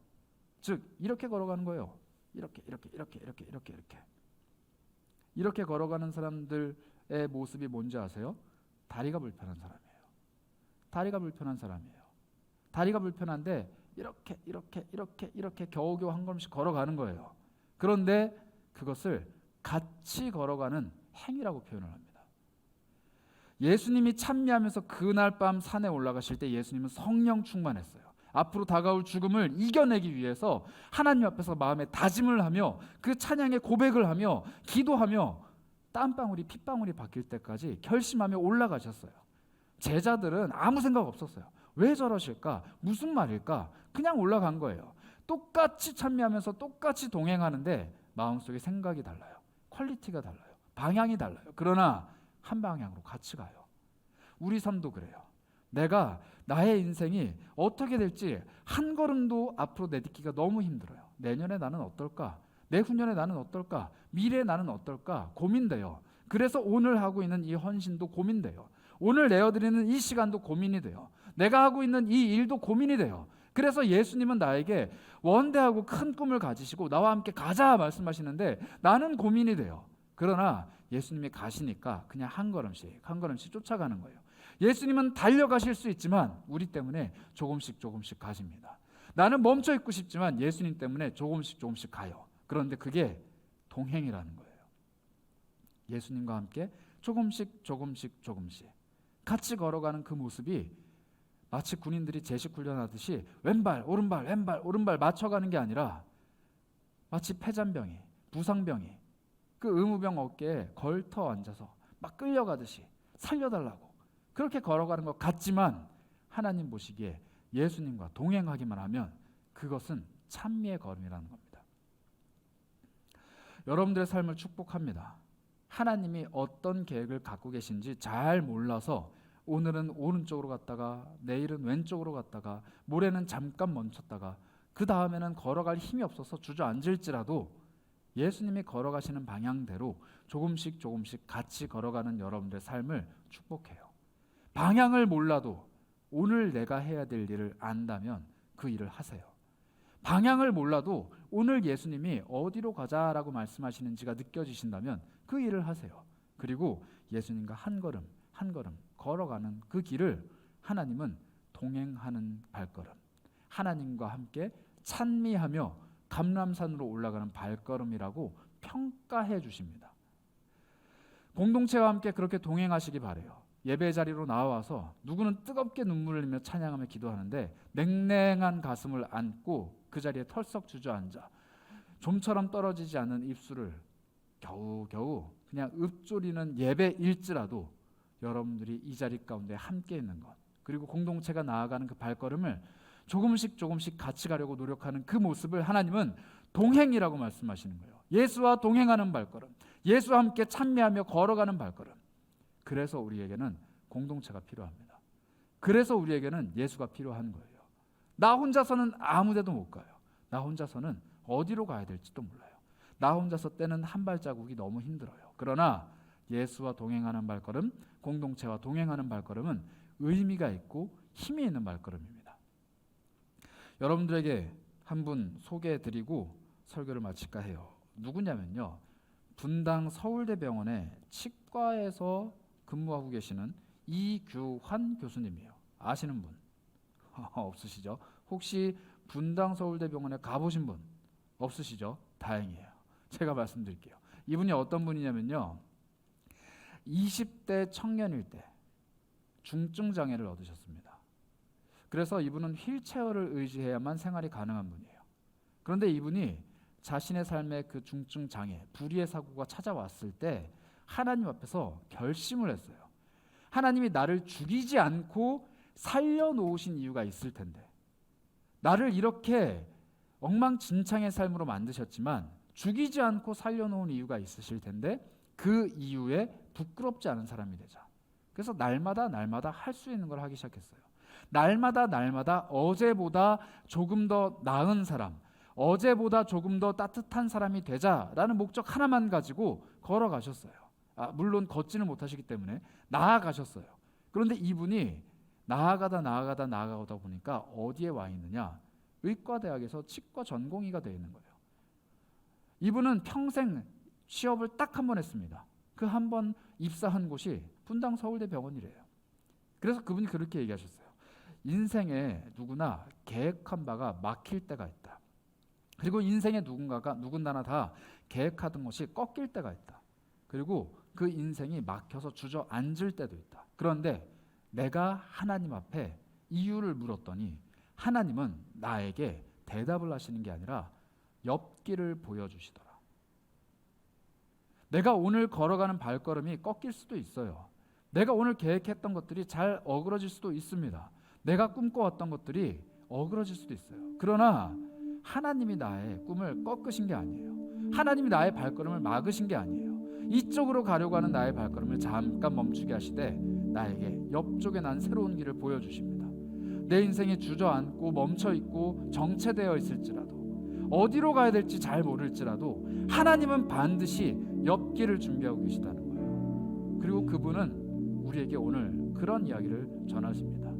즉 이렇게 걸어가는 거예요. 이렇게 이렇게 걸어가는 사람들의 모습이 뭔지 아세요? 다리가 불편한 사람이에요. 다리가 불편한 사람이에요. 다리가 불편한데 이렇게 겨우겨우 한 걸음씩 걸어가는 거예요. 그런데 그것을 같이 걸어가는 행위라고 표현을 합니다. 예수님이 찬미하면서 그날 밤 산에 올라가실 때 예수님은 성령 충만했어요. 앞으로 다가올 죽음을 이겨내기 위해서 하나님 앞에서 마음에 다짐을 하며 그 찬양의 고백을 하며 기도하며 땀방울이 핏방울이 바뀔 때까지 결심하며 올라가셨어요. 제자들은 아무 생각 없었어요. 왜 저러실까? 무슨 말일까? 그냥 올라간 거예요. 똑같이 찬미하면서 똑같이 동행하는데 마음속에 생각이 달라요. 퀄리티가 달라요. 방향이 달라요. 그러나 한 방향으로 같이 가요. 우리 삶도 그래요. 내가 나의 인생이 어떻게 될지 한 걸음도 앞으로 내딛기가 너무 힘들어요. 내년에 나는 어떨까? 내후년에 나는 어떨까? 미래에 나는 어떨까? 고민돼요. 그래서 오늘 하고 있는 이 헌신도 고민돼요. 오늘 내어드리는 이 시간도 고민이 돼요. 내가 하고 있는 이 일도 고민이 돼요. 그래서 예수님은 나에게 원대하고 큰 꿈을 가지시고 나와 함께 가자 말씀하시는데 나는 고민이 돼요. 그러나 예수님이 가시니까 그냥 한 걸음씩 쫓아가는 거예요. 예수님은 달려가실 수 있지만 우리 때문에 조금씩 가십니다. 나는 멈춰 있고 싶지만 예수님 때문에 조금씩 가요. 그런데 그게 동행이라는 거예요. 예수님과 함께 조금씩 같이 걸어가는 그 모습이 마치 군인들이 제식 훈련하듯이 왼발 오른발 맞춰가는 게 아니라 마치 폐잔병이 부상병이 그 의무병 어깨에 걸터 앉아서 막 끌려가듯이 살려달라고 그렇게 걸어가는 것 같지만 하나님 보시기에 예수님과 동행하기만 하면 그것은 찬미의 걸음이라는 겁니다. 여러분들의 삶을 축복합니다. 하나님이 어떤 계획을 갖고 계신지 잘 몰라서 오늘은 오른쪽으로 갔다가 내일은 왼쪽으로 갔다가 모레는 잠깐 멈췄다가 그 다음에는 걸어갈 힘이 없어서 주저앉을지라도 예수님이 걸어가시는 방향대로 조금씩 같이 걸어가는 여러분들의 삶을 축복해요. 방향을 몰라도 오늘 내가 해야 될 일을 안다면 그 일을 하세요. 방향을 몰라도 오늘 예수님이 어디로 가자라고 말씀하시는지가 느껴지신다면 그 일을 하세요. 그리고 예수님과 한 걸음 걸어가는 그 길을 하나님은 동행하는 발걸음, 하나님과 함께 찬미하며 감람산으로 올라가는 발걸음이라고 평가해 주십니다. 공동체와 함께 그렇게 동행하시기 바라요. 예배 자리로 나와서 누구는 뜨겁게 눈물을 흘리며 찬양하며 기도하는데 냉랭한 가슴을 안고 그 자리에 털썩 주저앉아 좀처럼 떨어지지 않는 입술을 겨우겨우 그냥 읊조리는 예배일지라도 여러분들이 이 자리 가운데 함께 있는 것 그리고 공동체가 나아가는 그 발걸음을 조금씩 같이 가려고 노력하는 그 모습을 하나님은 동행이라고 말씀하시는 거예요. 예수와 동행하는 발걸음, 예수와 함께 찬미하며 걸어가는 발걸음. 그래서 우리에게는 공동체가 필요합니다. 그래서 우리에게는 예수가 필요한 거예요. 나 혼자서는 아무 데도 못 가요. 나 혼자서는 어디로 가야 될지도 몰라요. 나 혼자서 떼는 한 발자국이 너무 힘들어요. 그러나 예수와 동행하는 발걸음, 공동체와 동행하는 발걸음은 의미가 있고 힘이 있는 발걸음입니다. 여러분들에게 한 분 소개해드리고 설교를 마칠까 해요. 누구냐면요, 분당 서울대병원의 치과에서 근무하고 계시는 이규환 교수님이에요. 아시는 분? 없으시죠? 혹시 분당 서울대병원에 가보신 분? 없으시죠? 다행이에요. 제가 말씀드릴게요. 이분이 어떤 분이냐면요, 20대 청년일 때 중증 장애를 얻으셨습니다. 그래서 이분은 휠체어를 의지해야만 생활이 가능한 분이에요. 그런데 이분이 자신의 삶의 그 중증 장애, 불의의 사고가 찾아왔을 때 하나님 앞에서 결심을 했어요. 하나님이 나를 죽이지 않고 살려놓으신 이유가 있을 텐데, 나를 이렇게 엉망진창의 삶으로 만드셨지만 죽이지 않고 살려놓은 이유가 있으실 텐데 그 이유에 부끄럽지 않은 사람이 되자. 그래서 날마다 할 수 있는 걸 하기 시작했어요. 날마다 어제보다 조금 더 나은 사람, 어제보다 조금 더 따뜻한 사람이 되자라는 목적 하나만 가지고 걸어가셨어요. 물론 걷지는 못하시기 때문에 나아가셨어요. 그런데 이분이 나아가다 보니까 어디에 와 있느냐? 의과대학에서 치과 전공의가 되어 있는 거예요. 이분은 평생 취업을 딱 한 번 했습니다. 그 한 번 입사한 곳이 분당 서울대병원이래요. 그래서 그분이 그렇게 얘기하셨어요. 인생에 누구나 계획한 바가 막힐 때가 있다. 그리고 인생에 누군가나 다 계획하던 것이 꺾일 때가 있다. 그리고 그 인생이 막혀서 주저앉을 때도 있다. 그런데 내가 하나님 앞에 이유를 물었더니 하나님은 나에게 대답을 하시는 게 아니라 옆길을 보여주시더라. 내가 오늘 걸어가는 발걸음이 꺾일 수도 있어요. 내가 오늘 계획했던 것들이 잘 어그러질 수도 있습니다. 내가 꿈꿔왔던 것들이 어그러질 수도 있어요. 그러나 하나님이 나의 꿈을 꺾으신 게 아니에요. 하나님이 나의 발걸음을 막으신 게 아니에요. 이쪽으로 가려고 하는 나의 발걸음을 잠깐 멈추게 하시되 나에게 옆쪽에 난 새로운 길을 보여주십니다. 내 인생이 주저앉고 멈춰있고 정체되어 있을지라도, 어디로 가야 될지 잘 모를지라도 하나님은 반드시 옆길을 준비하고 계시다는 거예요. 그리고 그분은 우리에게 오늘 그런 이야기를 전하십니다.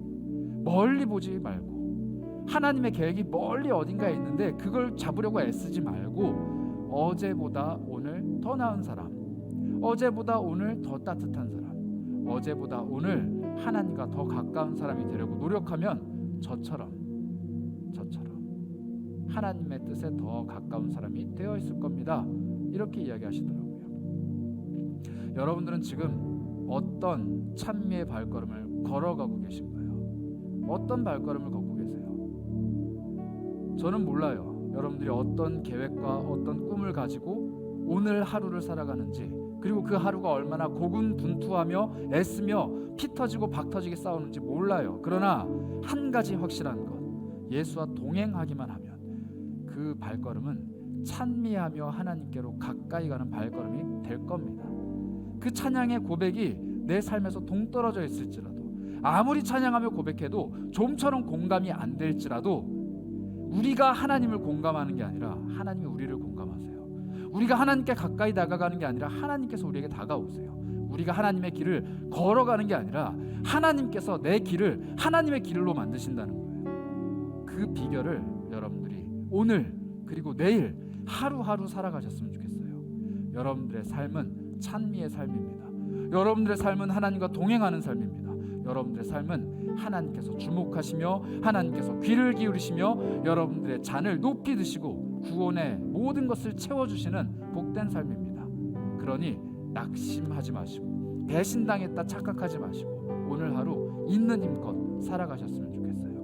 멀리 보지 말고, 하나님의 계획이 멀리 어딘가에 있는데 그걸 잡으려고 애쓰지 말고, 어제보다 오늘 더 나은 사람, 어제보다 오늘 더 따뜻한 사람, 어제보다 오늘 하나님과 더 가까운 사람이 되려고 노력하면 저처럼 하나님의 뜻에 더 가까운 사람이 되어 있을 겁니다. 이렇게 이야기하시더라고요. 여러분들은 지금 어떤 찬미의 발걸음을 걸어가고 계신가요? 어떤 발걸음을 걷고 계세요? 저는 몰라요. 여러분들이 어떤 계획과 어떤 꿈을 가지고 오늘 하루를 살아가는지, 그리고 그 하루가 얼마나 고군분투하며 애쓰며 피 터지고 박 터지게 싸우는지 몰라요. 그러나 한 가지 확실한 것, 예수와 동행하기만 하면 그 발걸음은 찬미하며 하나님께로 가까이 가는 발걸음이 될 겁니다. 그 찬양의 고백이 내 삶에서 동떨어져 있을지라도, 아무리 찬양하며 고백해도 좀처럼 공감이 안 될지라도, 우리가 하나님을 공감하는 게 아니라 하나님이 우리를 공감하세요. 우리가 하나님께 가까이 다가가는 게 아니라 하나님께서 우리에게 다가오세요. 우리가 하나님의 길을 걸어가는 게 아니라 하나님께서 내 길을 하나님의 길로 만드신다는 거예요. 그 비결을 여러분들이 오늘 그리고 내일 하루하루 살아가셨으면 좋겠어요. 여러분들의 삶은 찬미의 삶입니다. 여러분들의 삶은 하나님과 동행하는 삶입니다. 여러분들의 삶은 하나님께서 주목하시며 하나님께서 귀를 기울이시며 여러분들의 잔을 높이 드시고 구원의 모든 것을 채워주시는 복된 삶입니다. 그러니 낙심하지 마시고 배신당했다 착각하지 마시고 오늘 하루 있는 힘껏 살아가셨으면 좋겠어요.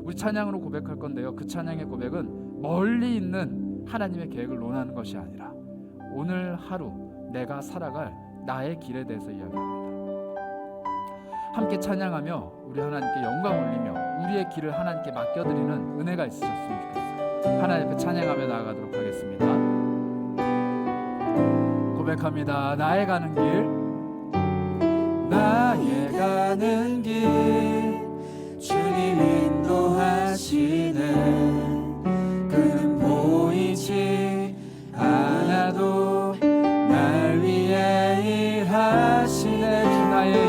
우리 찬양으로 고백할 건데요, 그 찬양의 고백은 멀리 있는 하나님의 계획을 논하는 것이 아니라 오늘 하루 내가 살아갈 나의 길에 대해서 이야기합니다. 함께 찬양하며 우리 하나님께 영광 올리며 우리의 길을 하나님께 맡겨드리는 은혜가 있으셨으면 좋겠어요. 하나님 앞에 찬양하며 나아가도록 하겠습니다. 고백합니다. 나의 가는 길 주님 인도하시네. 그는 보이지 않아도 날 위해 일하시네. 주 나의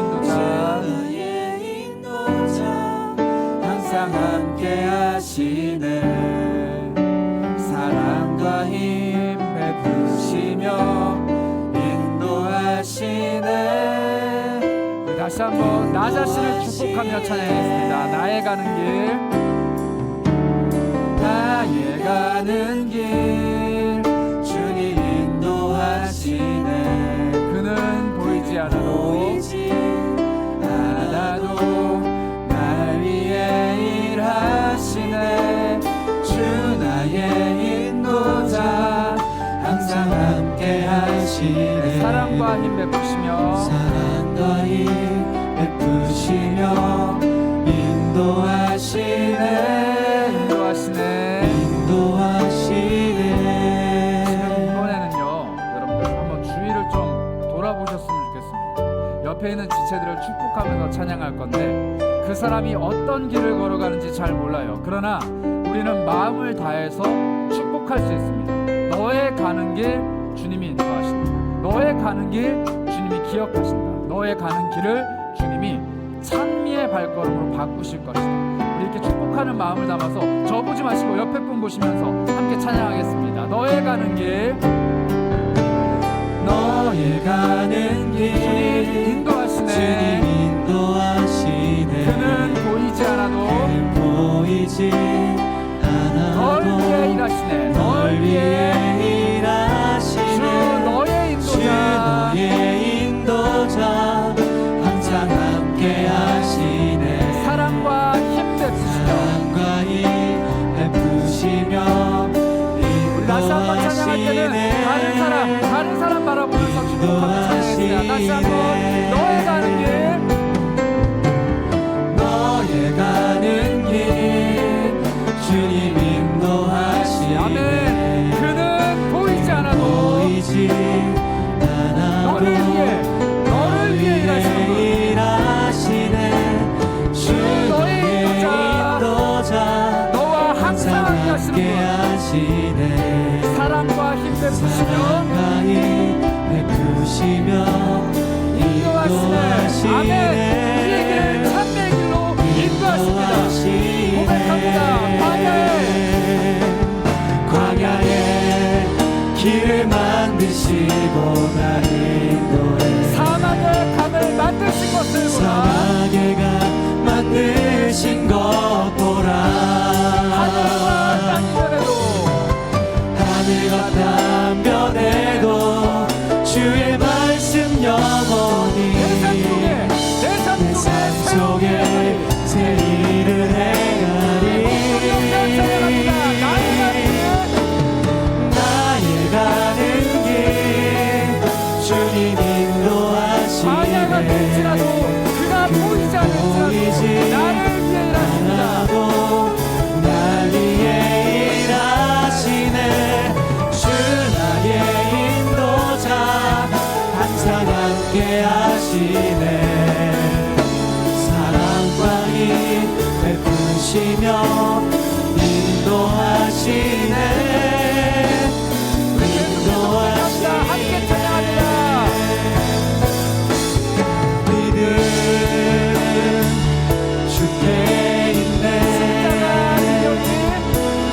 인도자 항상 함께 하시네. 사랑과 힘 베푸시며 인도하시네. 다시 한번 나 자신을 축복하며 찬양하겠습니다. 나의 가는 길 가는 길 주님 인도하시네. 그는 보이지 않아도 날 위해 일하시네. 주 나의 인도자 항상 함께 하시네. 사랑과 힘 베푸시며 인도하시네. 이번에는요, 여러분들 한번 주위를 좀 돌아보셨으면 좋겠습니다. 옆에 있는 지체들을 축복하면서 찬양할 건데 그 사람이 어떤 길을 걸어가는지 잘 몰라요. 그러나 우리는 마음을 다해서 축복할 수 있습니다. 너의 가는 길 주님이 인도하신다. 너의 가는 길 주님이 기억하신다. 너의 가는 길을 주님이 찬미의 발걸음으로 바꾸실 것이다. 우리 이렇게 축복하는 마음을 담아서 저 보지 마시고 옆에 분 보시면서 함께 찬양하겠습니다. 너의 가는 길, 너의 가는 길 주님 인도하시네. 주님 인도하시네. 그는 보이지 않아도 널 위해 일하시네. 널 위해 일하시네. 주 너의 인도자 항상 함께 하시네. 사랑과 힘 베푸시며 우리 다시 한번 찬양할 때는 다른 사람 바라보면서 축복하며 찬양했어요. 다시 한번 너의 가는 길 주님 인도하시네. 아멘. 그는 보이지 않아도 너를 위해 일하시네. 주 너의 인도자 너와 항상 함께 하시네. 사랑과 힘 베푸시며 인도하시네. 아멘. 우리의 길을 참된 길로 인도하십니다. 고백합니다. 광야에 길을 만드시고 날 인도해. 사막의 강을 만드신 것을 보라. 사막의 강 만드신 것 보라. 하늘과 땅변에도 주의 말씀 영원히 내 삶 속에 새 일을 행하리. 나의 가는 길 주님 인도하시네. 광야가 될지라도 그가 보이지 않을지라도 나를 위해 일하십니다. 날 위해 일하시네. 주 나의 인도자 항상 함께 하시네. 사랑과 힘 베푸시며 인도하시네. 함께 찬양합니다. 믿음 주께 있네.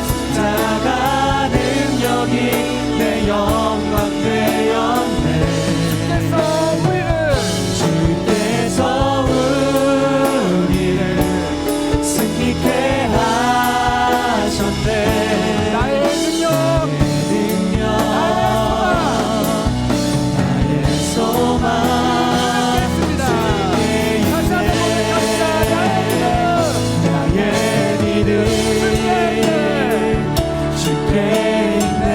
십자가 능력이 내 영광 되었네. 주께서 우리를 승리케 하셨네. 나의 능력 나의 소망 나의 믿음 주께 있네.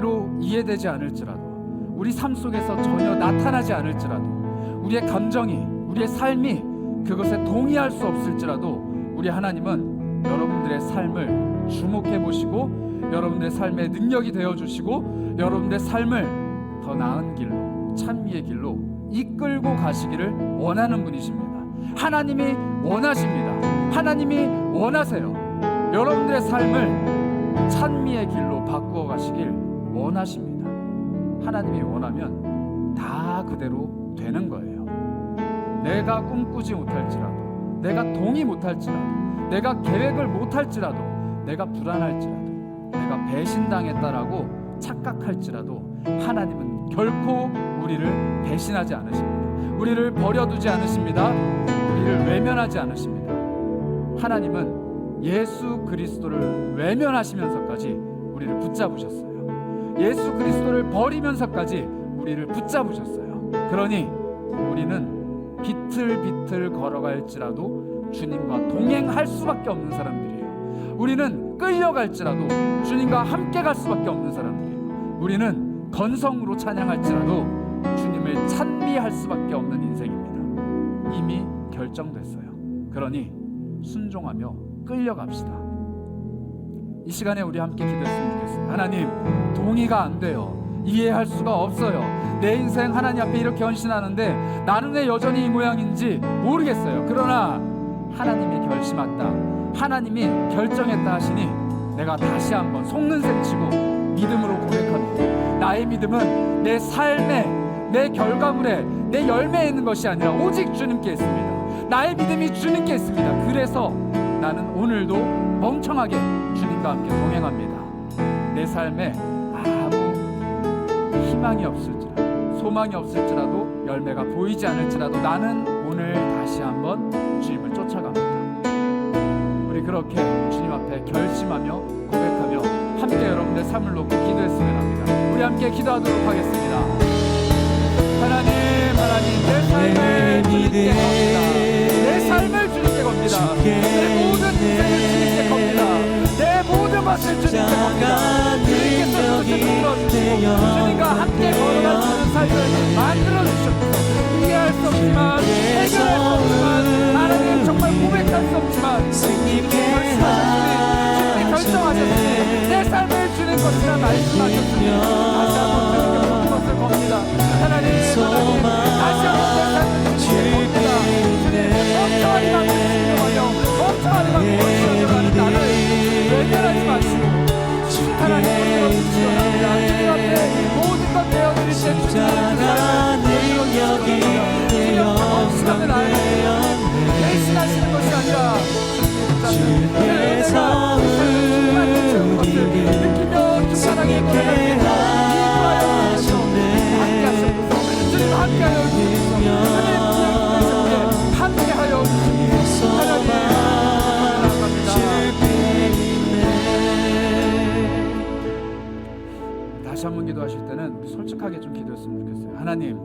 우리로 이해되지 않을지라도, 우리 삶 속에서 전혀 나타나지 않을지라도, 우리의 감정이, 우리의 삶이 그것에 동의할 수 없을지라도 우리 하나님은 여러분들의 삶을 주목해 보시고 여러분들의 삶의 능력이 되어주시고 여러분들의 삶을 더 나은 길로, 찬미의 길로 이끌고 가시기를 원하는 분이십니다. 하나님이 원하십니다. 하나님이 원하세요. 여러분들의 삶을 찬미의 길로 바꾸어 가시길 원하십니다. 하나님이 원하면 다 그대로 되는 거예요. 내가 꿈꾸지 못할지라도, 내가 동의 못할지라도, 내가 계획을 못할지라도, 내가 불안할지라도, 내가 배신당했다라고 착각할지라도 하나님은 결코 우리를 배신하지 않으십니다. 우리를 버려두지 않으십니다. 우리를 외면하지 않으십니다. 하나님은 예수 그리스도를 외면하시면서까지 우리를 붙잡으셨어요. 예수 그리스도를 버리면서까지 우리를 붙잡으셨어요. 그러니 우리는 비틀비틀 걸어갈지라도 주님과 동행할 수밖에 없는 사람들이에요. 우리는 끌려갈지라도 주님과 함께 갈 수밖에 없는 사람들이에요. 우리는 건성으로 찬양할지라도 주님을 찬미할 수밖에 없는 인생입니다. 이미 결정됐어요. 그러니 순종하며 끌려갑시다. 이 시간에 우리 함께 기도했으면 좋겠습니다. 하나님, 동의가 안 돼요. 이해할 수가 없어요. 내 인생 하나님 앞에 이렇게 헌신하는데 나는 왜 여전히 이 모양인지 모르겠어요. 그러나 하나님이 결심했다, 하나님이 결정했다 하시니 내가 다시 한번 속는 셈 치고 믿음으로 고백합니다. 나의 믿음은 내 삶에, 내 결과물에, 내 열매에 있는 것이 아니라 오직 주님께 있습니다. 나의 믿음이 주님께 있습니다. 그래서 나는 오늘도 멍청하게 주님과 함께 동행합니다. 내 삶에 아무 희망이 없을지라도, 소망이 없을지라도, 열매가 보이지 않을지라도 나는 오늘 다시 한번 주님을 쫓아갑니다. 우리 그렇게 주님 앞에 결심하며 고백하며 함께 여러분의 삶을 놓고 기도했으면 합니다. 우리 함께 기도하도록 하겠습니다. 하나님, 내 삶을 주님께 겁니다. 내 삶을 주님께 겁니다. 내 모든 인생을 주님께 겁니다. 내 모든 것을 주님께 겁니다. 주님께서 그것을 풀어주시고 주님과 함께 걸어갈 수 있는 삶을 만들어주셨고, 이해할 수 없지만, 해결할 수 없지만, 하나님 정말 고백할 수 없지만 결정하셨으니 내 삶을 주는 것이라 말씀하셨으니 다시 한번 주님께 모든 것을 겁니다. 하나님, 다시 한번 내 삶을 주님께 겁니다. 주님, 멍청하게 만드시는 거요, 멍청하게 만드시는 나를 외면하지 마시고 하나님 붙들어주시기 원합니다. 주님 앞에 모든 것 되어드릴 때 주님 없으면 나를 대신하시는 것이 아니라 주께서 우리를 느끼며 주사랑에 주님 함께하여 주시옵소서. 함께하여 주시옵소서. 다시 한번 기도하실 때는 우리 솔직하게 좀 기도했으면 좋겠어요. 하나님,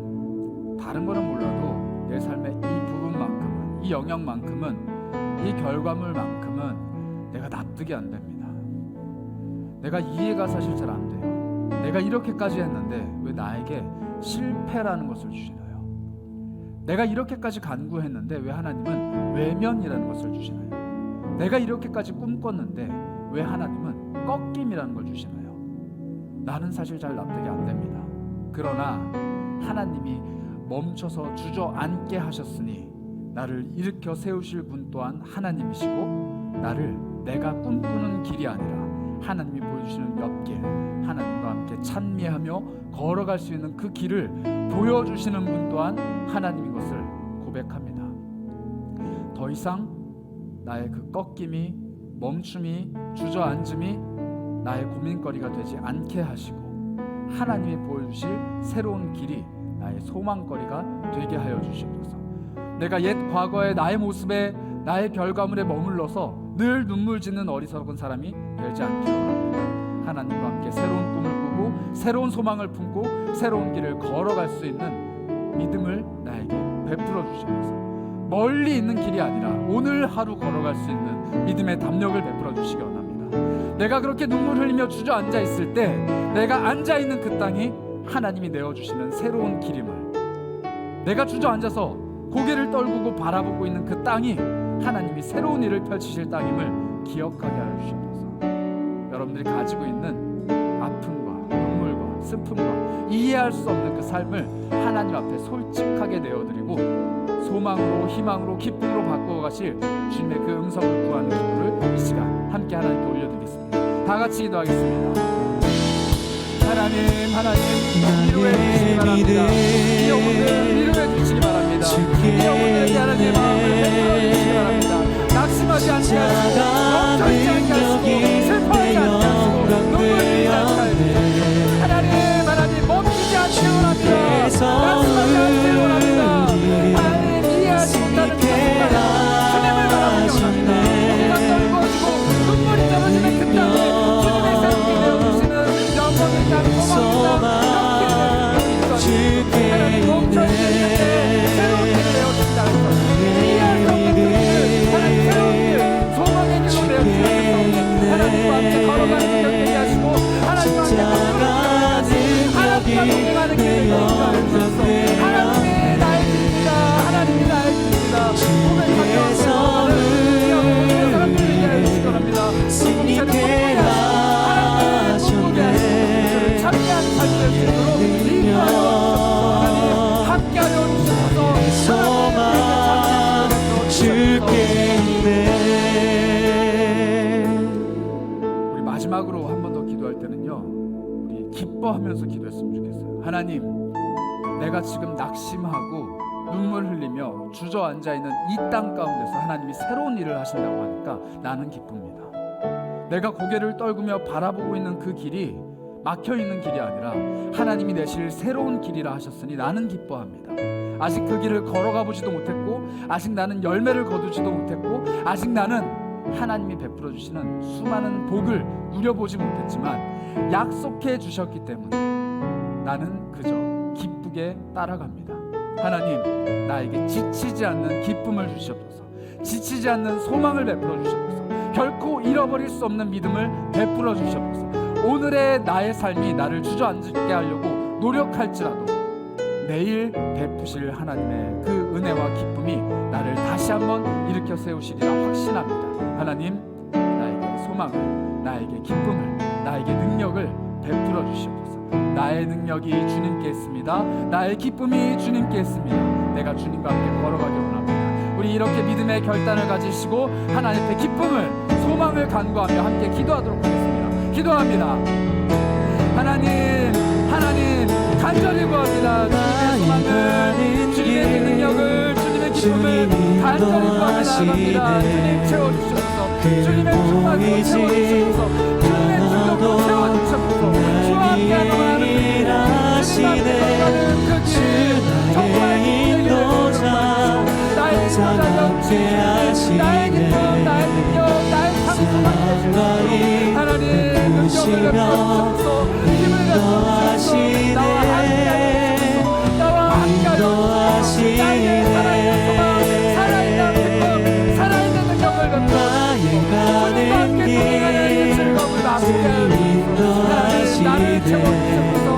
다른 거는 몰라도 내 삶의 이 부분만큼은, 이 영역만큼은, 이 결과물만큼은 내가 납득이 안 됩니다. 내가 이해가 사실 잘 안 돼요. 내가 이렇게까지 했는데 왜 나에게 실패라는 것을 주시나요? 내가 이렇게까지 간구했는데 왜 하나님은 외면이라는 것을 주시나요? 내가 이렇게까지 꿈꿨는데 왜 하나님은 꺾임이라는 걸 주시나요? 나는 사실 잘 납득이 안 됩니다. 그러나 하나님이 멈춰서 주저앉게 하셨으니 나를 일으켜 세우실 분 또한 하나님이시고, 나를 내가 꿈꾸는 길이 아니라 하나님이 보여주시는 옆길, 하나님과 함께 찬미하며 걸어갈 수 있는 그 길을 보여주시는 분 또한 하나님인 것을 고백합니다. 더 이상 나의 그 꺾임이, 멈춤이, 주저앉음이 나의 고민거리가 되지 않게 하시고, 하나님이 보여주실 새로운 길이 나의 소망거리가 되게 하여 주시옵소서. 내가 옛 과거의 나의 모습에, 나의 결과물에 머물러서 늘 눈물 짓는 어리석은 사람이 되지 않기를 원합니다. 하나님과 함께 새로운 꿈을 꾸고 새로운 소망을 품고 새로운 길을 걸어갈 수 있는 믿음을 나에게 베풀어 주시면서, 멀리 있는 길이 아니라 오늘 하루 걸어갈 수 있는 믿음의 담력을 베풀어 주시기 원합니다. 내가 그렇게 눈물 흘리며 주저앉아 있을 때 내가 앉아 있는 그 땅이 하나님이 내어주시는 새로운 길임을, 내가 주저앉아서 고개를 떨구고 바라보고 있는 그 땅이 하나님이 새로운 일을 펼치실 땅임을 기억하게 하여 주시옵소서. 여러분들이 가지고 있는 아픔과 눈물과 슬픔과 이해할 수 없는 그 삶을 하나님 앞에 솔직하게 내어드리고 소망으로, 희망으로, 기쁨으로 바꾸어 가실 주님의 그 음성을 구하는 기도를 이 시간 함께 하나님께 올려드리겠습니다. 다 같이 기도하겠습니다. 하나님 위로해 주시기 바랍니다. 이 영혼들 위로해 주시기 바랍니다. 이 영혼들에게 하나님의 마음을 베풀어 주시기 바랍니다. 낙심하지 않게 하시고 멈춰있지 않게 하시고 슬퍼하지 않게 하시고 눈물 흘리지 않게 하시고 하나님 멈추지 않게 원합니다. 낙심하지 않게 원합니다. 하나님 이해하지 못하는 그 순간에 주님을 바라보기 원합니다. 우리가 떨궈지고 눈물이 떨어지는 그 땅에 주님의 새롭게 되어주시는 영원을 향해 소망입니다. 하나님 멈춰있는 때 새로운 길을 내어주신다. 이해할 수 없는 그 길을 하나님 새로운 길, 소망의 길로 내어주셔서 하나님과 함께 걸어가는 길 되게 하시고 하나님과 함께 하나님과 동행하는 길을 되게 하셔서 하나님이 나의 길입니다. 하나님이 나의 길입니다. 고백하며 이 사람들에게 해주시기 바랍니다. 공동체를 하나님의 하시고 참여하는 삶을 주도록 인도하여 하나님 함께하여 주셔서 소망 주께 있네. 우리 마지막으로 한 번 더 기도할 때는요, 우리 기뻐하면서 기도했으면 좋겠어요. 하나님, 내가 지금 낙심하고 눈물 흘리며 주저앉아 있는 이 땅 가운데서 하나님이 새로운 일을 하신다고 하니까 나는 기쁩니다. 내가 고개를 떨구며 바라보고 있는 그 길이 막혀있는 길이 아니라 하나님이 내실 새로운 길이라 하셨으니 나는 기뻐합니다. 아직 그 길을 걸어가 보지도 못했고, 아직 나는 열매를 거두지도 못했고, 아직 나는 하나님이 베풀어 주시는 수많은 복을 누려보지 못했지만 약속해 주셨기 때문에 나는 그저 기쁘게 따라갑니다. 하나님, 나에게 지치지 않는 기쁨을 주시옵소서. 지치지 않는 소망을 베풀어 주시옵소서. 결코 잃어버릴 수 없는 믿음을 베풀어 주시옵소서. 오늘의 나의 삶이 나를 주저앉게 하려고 노력할지라도 내일 베푸실 하나님의 그 은혜와 기쁨이 나를 다시 한번 일으켜 세우시리라 확신합니다. 하나님, 나에게 소망을, 나에게 기쁨을, 나에게 능력을 베풀어 주시옵소서. 나의 능력이 주님께 있습니다. 나의 기쁨이 주님께 있습니다. 내가 주님과 함께 걸어가기 원합니다. 우리 이렇게 믿음의 결단을 가지시고 하나님 앞에 기쁨을, 소망을 간구하며 함께 기도하도록 하겠습니다. 기도합니다. 하나님 간절히 구합니다. 주님의 소망을, 주님의 그 능력을, 주님의 기쁨을 간절히 구하며 나아갑니다. 주님 채워주셔서, 주님의 충만으로 채워주셔서, 주님의 충격으로 채워주셔서, 주와 함께하는 하나님, 주님 앞에 걸어가는 그 길, 정말 기쁨의 길을 인도자, 나의 인도자 영치, 나의 기쁨, 나의 능력, 나의 상소만 되시옵소서. 하나님 능력을 베풀어주셔서, 힘을 베풀어주셔서 나와 함께하여 주시옵소서. 나의 살아있는 소망, 살아있는 기쁨, 살아있는 능력을 베풀어주시옵소서. 주님과 함께 동행하는 그 즐거움을 맛보게 하옵소서. 하나님, 나를 채워주시옵소서.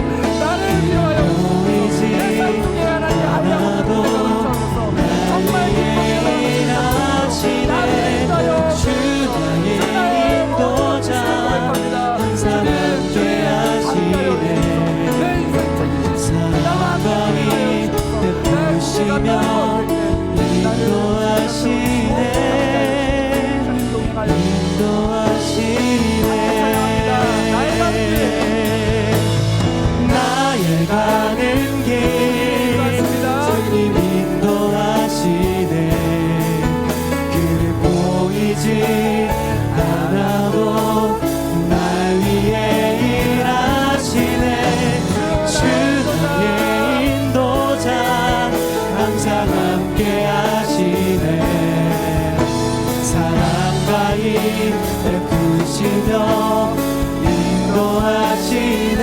나를 위로하여 주시옵소서. 내 삶 속에 하나님 한량없는 능력을 주셔서 정말 기쁘게 해주시옵소서. 나를 인도하여 주시옵소서. 나의 인도자 항상 함께 하시네. 내 인생 책임지시고 나와 함께 베푸시며 인도하시네. 나의 가는 길 주님 인도하시네. 길 보이지 않아도 날 위해 일하시네. 주 나의 인도자 항상 함께 하시네. 사랑과 힘 베푸시며 인도하시네.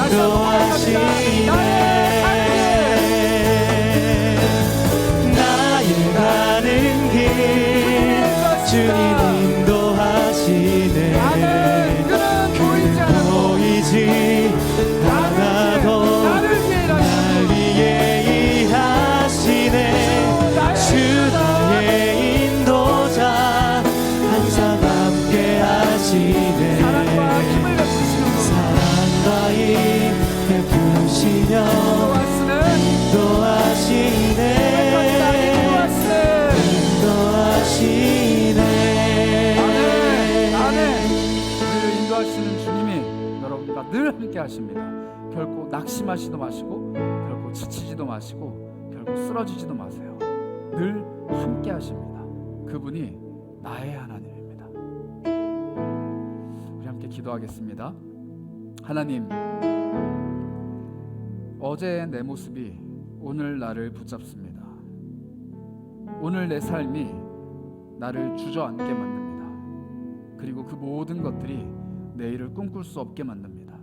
인도하시네. 나의 가는 길 주님 인도하시네. 주님과 늘 함께 하십니다. 결코 낙심하지도 마시고 결코 지치지도 마시고 결코 쓰러지지도 마세요. 늘 함께 하십니다. 그분이 나의 하나님입니다. 우리 함께 기도하겠습니다. 하나님, 어제의 내 모습이 오늘 나를 붙잡습니다. 오늘 내 삶이 나를 주저앉게 만듭니다. 그리고 그 모든 것들이 내일을 꿈꿀 수 없게 만듭니다.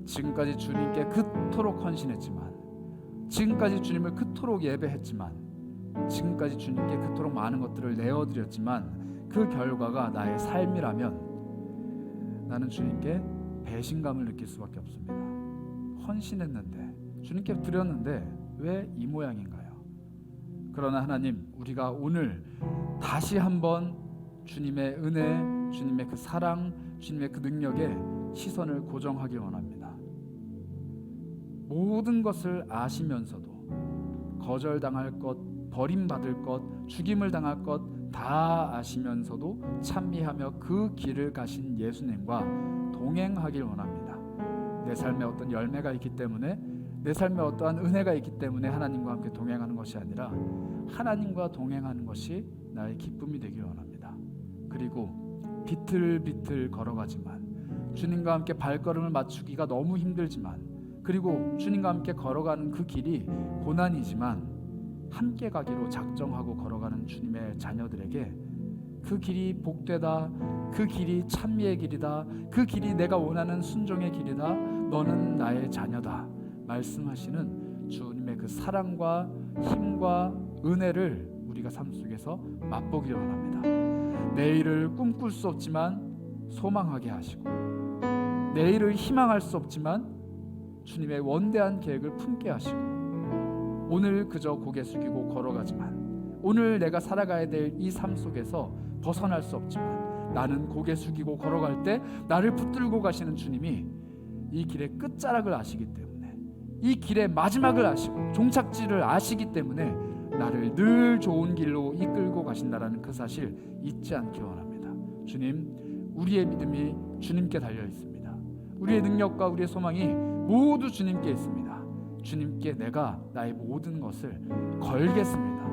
지금까지 주님께 그토록 헌신했지만, 지금까지 주님을 그토록 예배했지만, 지금까지 주님께 그토록 많은 것들을 내어드렸지만 그 결과가 나의 삶이라면 나는 주님께 배신감을 느낄 수밖에 없습니다. 헌신했는데, 주님께 드렸는데 왜 이 모양인가요? 그러나 하나님, 우리가 오늘 다시 한번 주님의 은혜, 주님의 그 사랑, 주님의 그 능력에 시선을 고정하길 원합니다. 모든 것을 아시면서도 거절당할 것, 버림받을 것, 죽임을 당할 것 다 아시면서도 찬미하며 그 길을 가신 예수님과 동행하길 원합니다. 내 삶에 어떤 열매가 있기 때문에, 내 삶에 어떠한 은혜가 있기 때문에 하나님과 함께 동행하는 것이 아니라 하나님과 동행하는 것이 나의 기쁨이 되길 원합니다. 그리고 비틀비틀 걸어가지만, 주님과 함께 발걸음을 맞추기가 너무 힘들지만, 그리고 주님과 함께 걸어가는 그 길이 고난이지만 함께 가기로 작정하고 걸어가는 주님의 자녀들에게 그 길이 복되다, 그 길이 찬미의 길이다, 그 길이 내가 원하는 순종의 길이다, 너는 나의 자녀다 말씀하시는 주님의 그 사랑과 힘과 은혜를 우리가 삶 속에서 맛보기를 원합니다. 내일을 꿈꿀 수 없지만 소망하게 하시고, 내일을 희망할 수 없지만 주님의 원대한 계획을 품게 하시고, 오늘 그저 고개 숙이고 걸어가지만, 오늘 내가 살아가야 될 이 삶 속에서 벗어날 수 없지만 나는 고개 숙이고 걸어갈 때 나를 붙들고 가시는 주님이 이 길의 끝자락을 아시기 때문에, 이 길의 마지막을 아시고 종착지를 아시기 때문에 나를 늘 좋은 길로 이끌고 가신다라는 그 사실 잊지 않기 원합니다. 주님, 우리의 믿음이 주님께 달려 있습니다. 우리의 능력과 우리의 소망이 모두 주님께 있습니다. 주님께 내가 나의 모든 것을 걸겠습니다.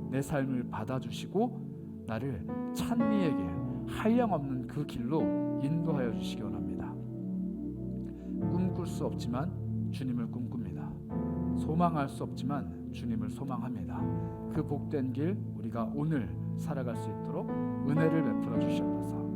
내 삶을 받아주시고 나를 찬미의 길, 한량없는 그 길로 인도하여 주시기 원합니다. 꿈꿀 수 없지만 주님을 꿈꿉니다. 소망할 수 없지만 주님을 소망합니다. 그 복된 길 우리가 오늘 살아갈 수 있도록 은혜를 베풀어 주시옵소서.